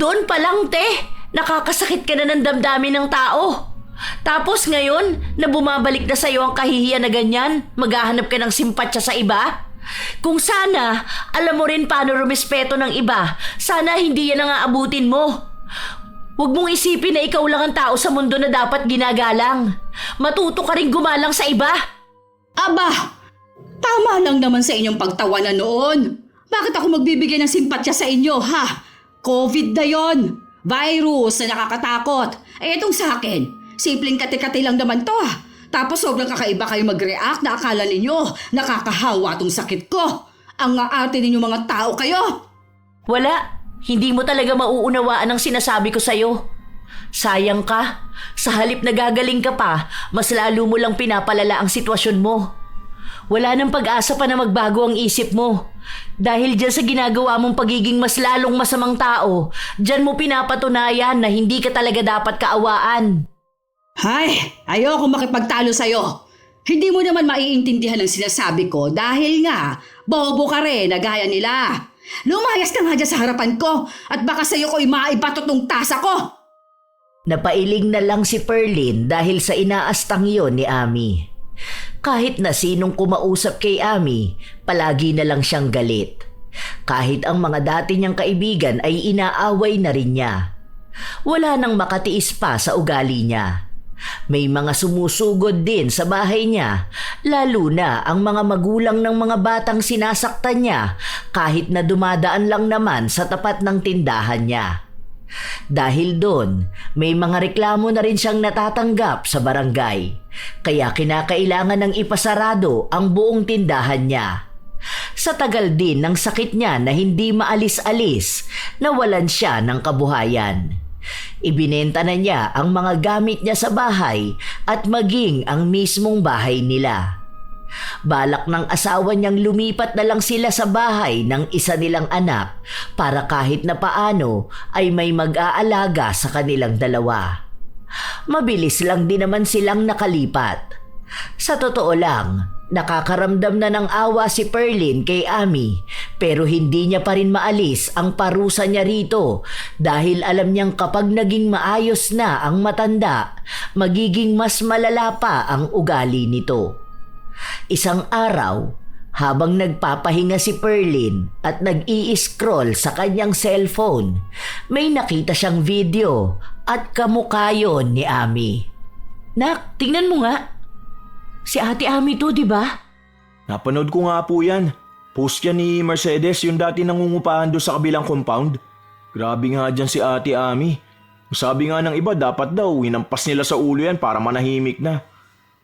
Doon pa lang, te, nakakasakit ka na ng damdamin ng tao. Tapos ngayon, na bumabalik na sa'yo ang kahihiyan na ganyan, maghahanap ka ng simpatsya sa iba? Kung sana, alam mo rin paano rumispeto ng iba, sana hindi yan ang aabutin mo. Huwag mong isipin na ikaw lang ang tao sa mundo na dapat ginagalang. Matuto ka rin gumalang sa iba. Aba, tama lang naman sa inyong pagtawanan noon. Bakit ako magbibigay ng simpatya sa inyo, ha? COVID na yon. Virus na nakakatakot. Itong sa akin, simpleng kati-kati lang naman to, ha? Tapos sobrang kakaiba kayo mag-react na akala ninyo nakakahawa tong sakit ko. Ang aarte ninyo mga tao kayo. Wala. Hindi mo talaga mauunawaan ang sinasabi ko sa'yo. Sayang ka. Sa halip na gagaling ka pa, mas lalo mo lang pinapalala ang sitwasyon mo. Wala nang pag-asa pa na magbago ang isip mo. Dahil dyan sa ginagawa mong pagiging mas lalong masamang tao, dyan mo pinapatunayan na hindi ka talaga dapat kaawaan. Hay, ayoko makipagtalo sa'yo. Hindi mo naman maiintindihan ang sinasabi ko dahil nga, bobo ka rin na gaya nila. Lumayas ka nga dyan sa harapan ko at baka sa'yo ko'y maibatot ng tasa ko. Napailing na lang si Perlin dahil sa inaastang yon ni Ami. Kahit na sinong kumausap kay Ami, palagi na lang siyang galit. Kahit ang mga dati niyang kaibigan ay inaaway na rin niya. Wala nang makatiis pa sa ugali niya. May mga sumusugod din sa bahay niya, lalo na ang mga magulang ng mga batang sinasaktan niya kahit na dumadaan lang naman sa tapat ng tindahan niya. Dahil doon, may mga reklamo na rin siyang natatanggap sa barangay, kaya kinakailangan ng ipasarado ang buong tindahan niya. Sa tagal din ng sakit niya na hindi maalis-alis, nawalan siya ng kabuhayan. Ibinenta na niya ang mga gamit niya sa bahay at maging ang mismong bahay nila. Balak ng asawa niyang lumipat na lang sila sa bahay ng isa nilang anak para kahit na paano ay may mag-aalaga sa kanilang dalawa. Mabilis lang din naman silang nakalipat. Sa totoo lang, nakakaramdam na ng awa si Perlin kay Ami pero hindi niya pa rin maalis ang parusa niya rito dahil alam niyang kapag naging maayos na ang matanda, magiging mas malala pa ang ugali nito. Isang araw, habang nagpapahinga si Perlin at nag-i-scroll sa kanyang cellphone, may nakita siyang video at kamukha yun ni Ami. Nak, tingnan mo nga. Si Ate Ami to, di ba? Napanood ko nga po yan. Post yan ni Mercedes, yung dati nangungupahan doon sa kabilang compound. Grabe nga dyan si Ate Ami. Sabi nga ng iba, dapat daw hinampas nila sa ulo yan para manahimik na.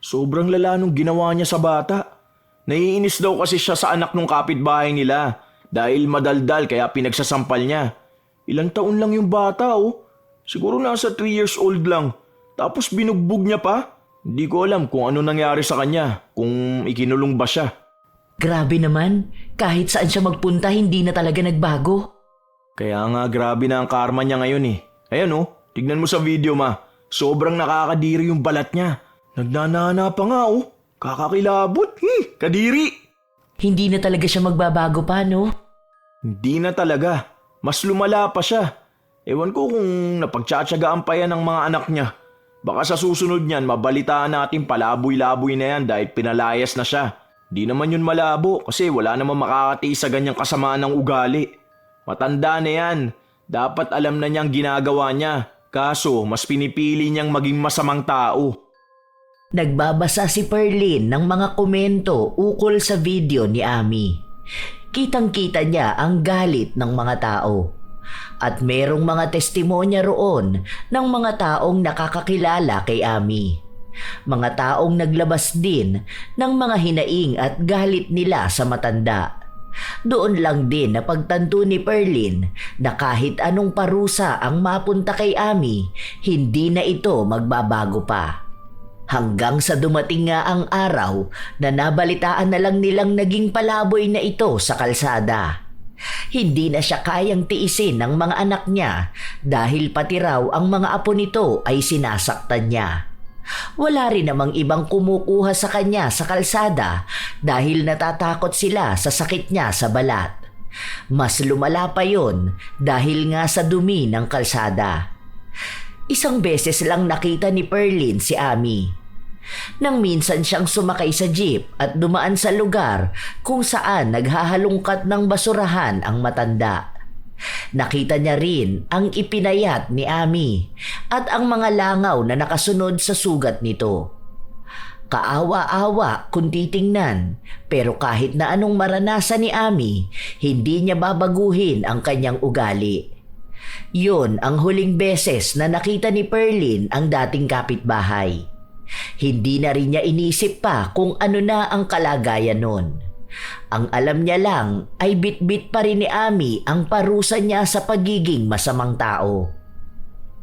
Sobrang lala nung ginawa niya sa bata. Naiinis daw kasi siya sa anak ng kapitbahay nila dahil madaldal kaya pinagsasampal niya. Ilang taon lang yung bata oh. Siguro nasa 3 years old lang. Tapos binugbog niya pa. Hindi ko alam kung ano nangyari sa kanya, kung ikinulong ba siya. Grabe naman, kahit saan siya magpunta hindi na talaga nagbago. Kaya nga grabe na ang karma niya ngayon eh. Ayan oh, tignan mo sa video ma. Sobrang nakakadiri yung balat niya. Nagnanana pa nga oh. Kakakilabot. Kadiri. Hindi na talaga siya magbabago pa, no? Hindi na talaga. Mas lumala pa siya. Ewan ko kung napagtsatsagaan pa yan ng mga anak niya. Baka sa susunod niyan mabalitaan natin palaboy-laboy na yan dahil pinalayas na siya. Di naman yun malabo kasi wala namang makakatiis sa ganyang kasamaan ng ugali. Matanda na yan. Dapat alam na niyang ginagawa niya. Kaso mas pinipili niyang maging masamang tao. Nagbabasa si Perlin ng mga komento ukol sa video ni Ami. Kitang-kita niya ang galit ng mga tao. At merong mga testimonya roon ng mga taong nakakakilala kay Ami. Mga taong naglabas din ng mga hinaing at galit nila sa matanda. Doon lang din napagtanto ni Perlin na kahit anong parusa ang mapunta kay Ami, hindi na ito magbabago pa. Hanggang sa dumating nga ang araw na nabalitaan na lang nilang naging palaboy na ito sa kalsada. Hindi na siya kayang tiisin ng mga anak niya dahil pati raw ang mga apo nito ay sinasaktan niya. Wala rin namang ibang kumukuha sa kanya sa kalsada dahil natatakot sila sa sakit niya sa balat. Mas lumala pa yon dahil nga sa dumi ng kalsada. Isang beses lang nakita ni Perlin si Ami. Nang minsan siyang sumakay sa jeep at dumaan sa lugar kung saan naghahalungkat ng basurahan ang matanda. Nakita niya rin ang ipinayat ni Ami at ang mga langaw na nakasunod sa sugat nito. Kaawa-awa kung titingnan, pero kahit na anong maranasan ni Ami, hindi niya babaguhin ang kanyang ugali. Yun ang huling beses na nakita ni Perlin ang dating kapitbahay. Hindi na rin niya inisip pa kung ano na ang kalagayan nun. Ang alam niya lang ay bit-bit pa rin ni Ami ang parusa niya sa pagiging masamang tao.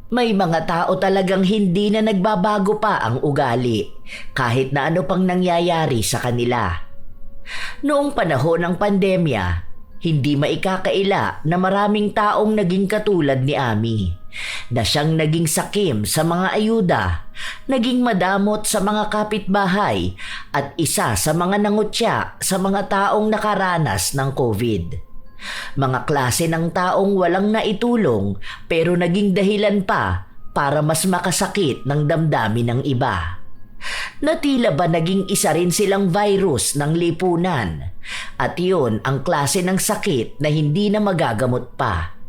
May mga tao talagang hindi na nagbabago pa ang ugali kahit na ano pang nangyayari sa kanila. Noong panahon ng pandemya, hindi maikakaila na maraming taong naging katulad ni Ami. na siyang naging sakim sa mga ayuda, naging madamot sa mga kapitbahay at isa sa mga nangutya sa mga taong nakaranas ng COVID. Mga klase ng taong walang naitulong pero naging dahilan pa para mas makasakit ng damdamin ng iba. Na tila ba naging isa rin silang virus ng lipunan at yun ang klase ng sakit na hindi na magagamot pa.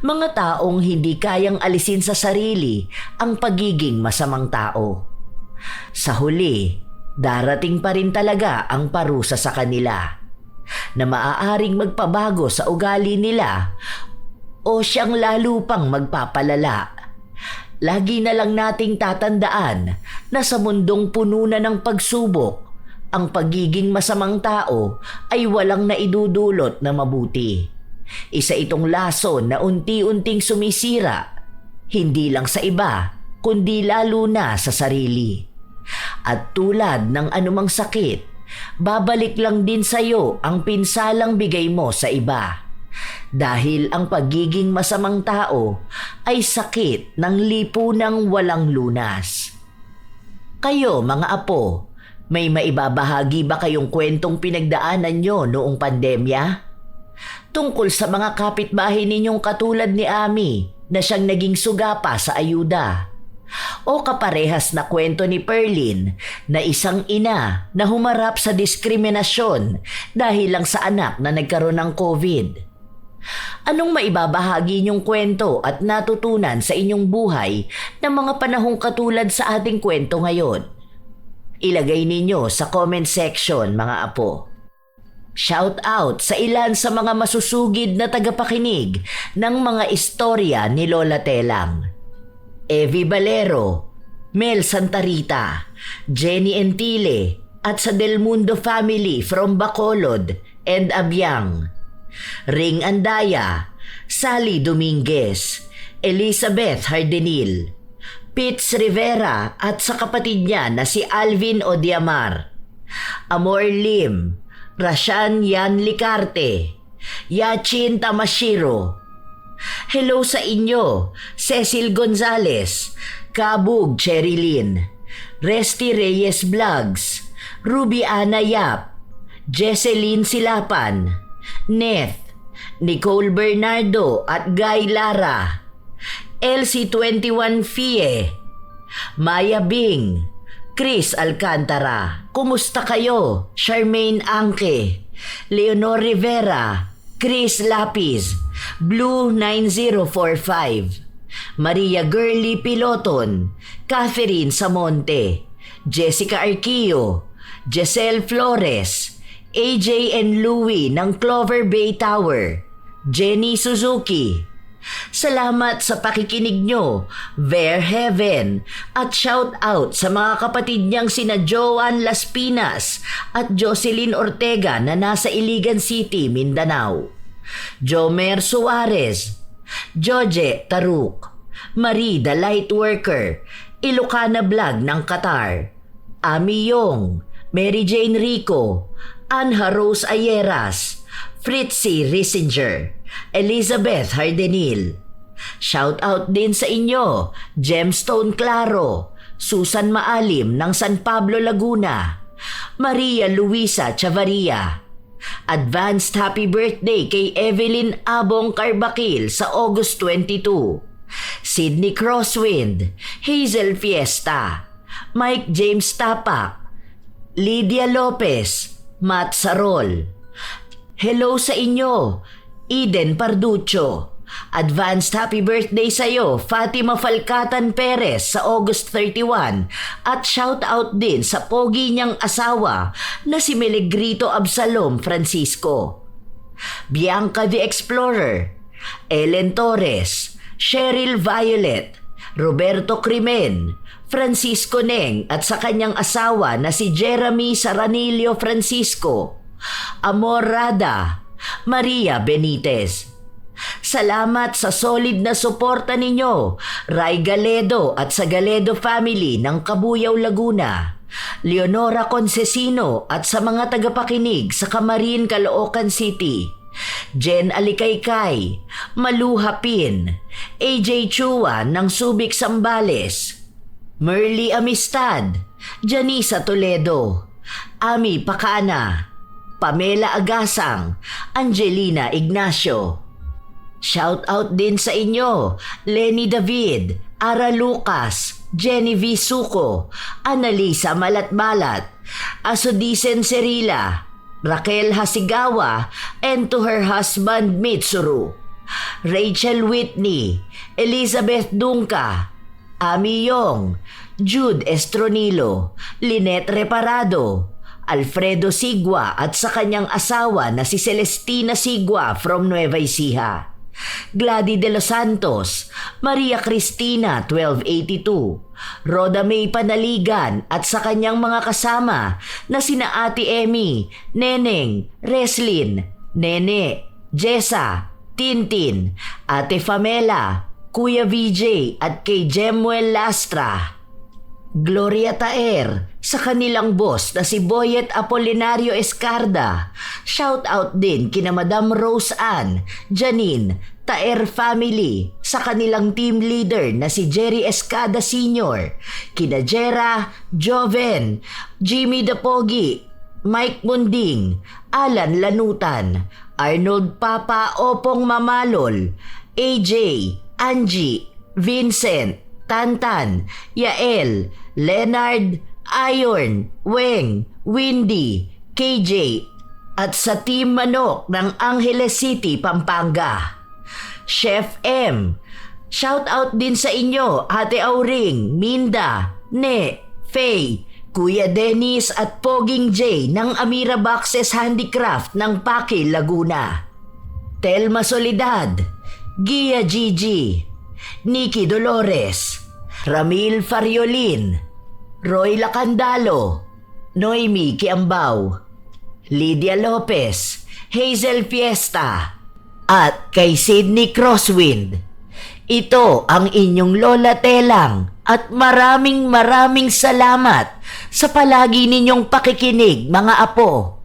Mga taong hindi kayang alisin sa sarili ang pagiging masamang tao. Sa huli, darating pa rin talaga ang parusa sa kanila na maaaring magpabago sa ugali nila o siyang lalo pang magpapalala. Lagi na lang nating tatandaan na sa mundong puno na ng pagsubok, ang pagiging masamang tao ay walang naidudulot na mabuti. Isa itong lason na unti-unting sumisira, hindi lang sa iba, kundi lalo na sa sarili. At tulad ng anumang sakit, babalik lang din sa'yo ang pinsalang bigay mo sa iba. Dahil ang pagiging masamang tao ay sakit ng lipunang walang lunas. Kayo mga apo, may maibabahagi ba kayong kwentong pinagdaanan nyo noong pandemya? Tungkol sa mga kapitbahay ninyong katulad ni Ami na siyang naging sugapa sa ayuda. O kaparehas na kwento ni Perlin na isang ina na humarap sa diskriminasyon dahil lang sa anak na nagkaroon ng COVID. Anong maibabahagi niyong kwento at natutunan sa inyong buhay ng mga panahong katulad sa ating kwento ngayon? Ilagay ninyo sa comment section mga apo. Shout out sa ilan sa mga masusugid na tagapakinig ng mga istorya ni Lola Telang. Evie Valero, Mel Santarita, Jenny Entile at sa Del Mundo family from Bacolod and Abyang. Ring Andaya, Sally Dominguez, Elizabeth Hardenil, Pitts Rivera at sa kapatid niya na si Alvin Odiamar, Amor Lim, Rashan Yan Licarte, Yachin Tamashiro. Hello sa inyo, Cecil Gonzalez, Kabug Cherilyn, Resty Reyes Vlogs, Ruby Ana Yap, Jesseline Silapan, Neth, Nicole Bernardo at Guy Lara, LC21 Fie, Maya Bing, Chris Alcantara, kumusta kayo? Charmaine Angke, Leonor Rivera, Chris Lapis, Blue 9045, Maria Gurley Piloton, Catherine Samonte, Jessica Arquillo, Giselle Flores, AJ and Louie ng Clover Bay Tower, Jenny Suzuki. Salamat sa pakikinig nyo, Ver Heaven, at shout out sa mga kapatid niyang sina Joan Las Pinas at Jocelyn Ortega na nasa Iligan City, Mindanao. Jomer Suarez, Joje Taruk, Marie the Lightworker, Ilocana Vlog ng Qatar, Ami Yong, Mary Jane Rico, Anha Rose Ayeras, Fritzy Rissinger, Elizabeth Hardenil. Shout out din sa inyo, Gemstone Claro, Susan Maalim ng San Pablo, Laguna, Maria Luisa Chavaria. Advanced happy birthday kay Evelyn Abong Carbakil sa August 22. Sydney Crosswind, Hazel Fiesta, Mike James Tapak, Lydia Lopez, Matt Sarol. Hello sa inyo, Eden Parducho. Advanced happy birthday sa'yo, Fatima Falcatan Perez sa August 31 at shout out din sa pogi niyang asawa na si Melegrito Absalom Francisco. Bianca the Explorer, Ellen Torres, Cheryl Violet, Roberto Crimen, Francisco Neng at sa kanyang asawa na si Jeremy Saranilio Francisco, Amor Rada, Maria Benitez. Salamat sa solid na suporta ninyo, Ray Galedo at sa Galedo family ng Kabuyaw, Laguna, Leonora Concesino at sa mga tagapakinig sa Camarin, Caloocan City, Jen Alikaykay, Malu Hapin, AJ Chua ng Subic Sambales, Merly Amistad, Janisa Toledo, Ami Pacana, Pamela Agasang, Angelina Ignacio. Shout out din sa inyo, Lenny David, Ara Lucas, Jenny V. Suko, Annalisa Malatbalat, Asodisen Serila, Raquel Hasigawa, and to her husband Mitsuru, Rachel Whitney, Elizabeth Dunca, Ami Yong, Jude Estronilo, Lynette Reparado, Alfredo Sigua at sa kanyang asawa na si Celestina Sigua from Nueva Ecija, Gladys de los Santos, Maria Cristina 1282, Roda May Panaligan at sa kanyang mga kasama na sina Ate Emmy, Neneng, Reslin, Nene, Jessa, Tintin, Ate Famela, Kuya VJ at kay Jemuel Lastra. Gloria Taer sa kanilang boss na si Boyet Apolinario Escarda. Shout out din kina Madam Rose Ann, Janine, Taer family sa kanilang team leader na si Jerry Escada Sr., kina Jera, Joven, Jimmy Dapogi, Mike Munding, Alan Lanutan, Arnold Papa Opong Mamalol, AJ, Angie, Vincent, Tantan, Yael, Leonard, Iron, Weng, Windy, KJ, at sa Team Manok ng Angeles City, Pampanga. Chef M, shout out din sa inyo Ate Auring, Minda, Ne, Faye, Kuya Dennis at Poging J ng Amira Boxes Handicraft ng Pakil, Laguna. Telma Soledad, Gia Gigi, Nikki Dolores, Ramil Fariolin, Roy Lacandalo, Noemi Kiambao, Lydia Lopez, Hazel Fiesta, at kay Sydney Crosswind. Ito ang inyong Lola Telang at maraming salamat sa palagi ninyong pakikinig, mga apo.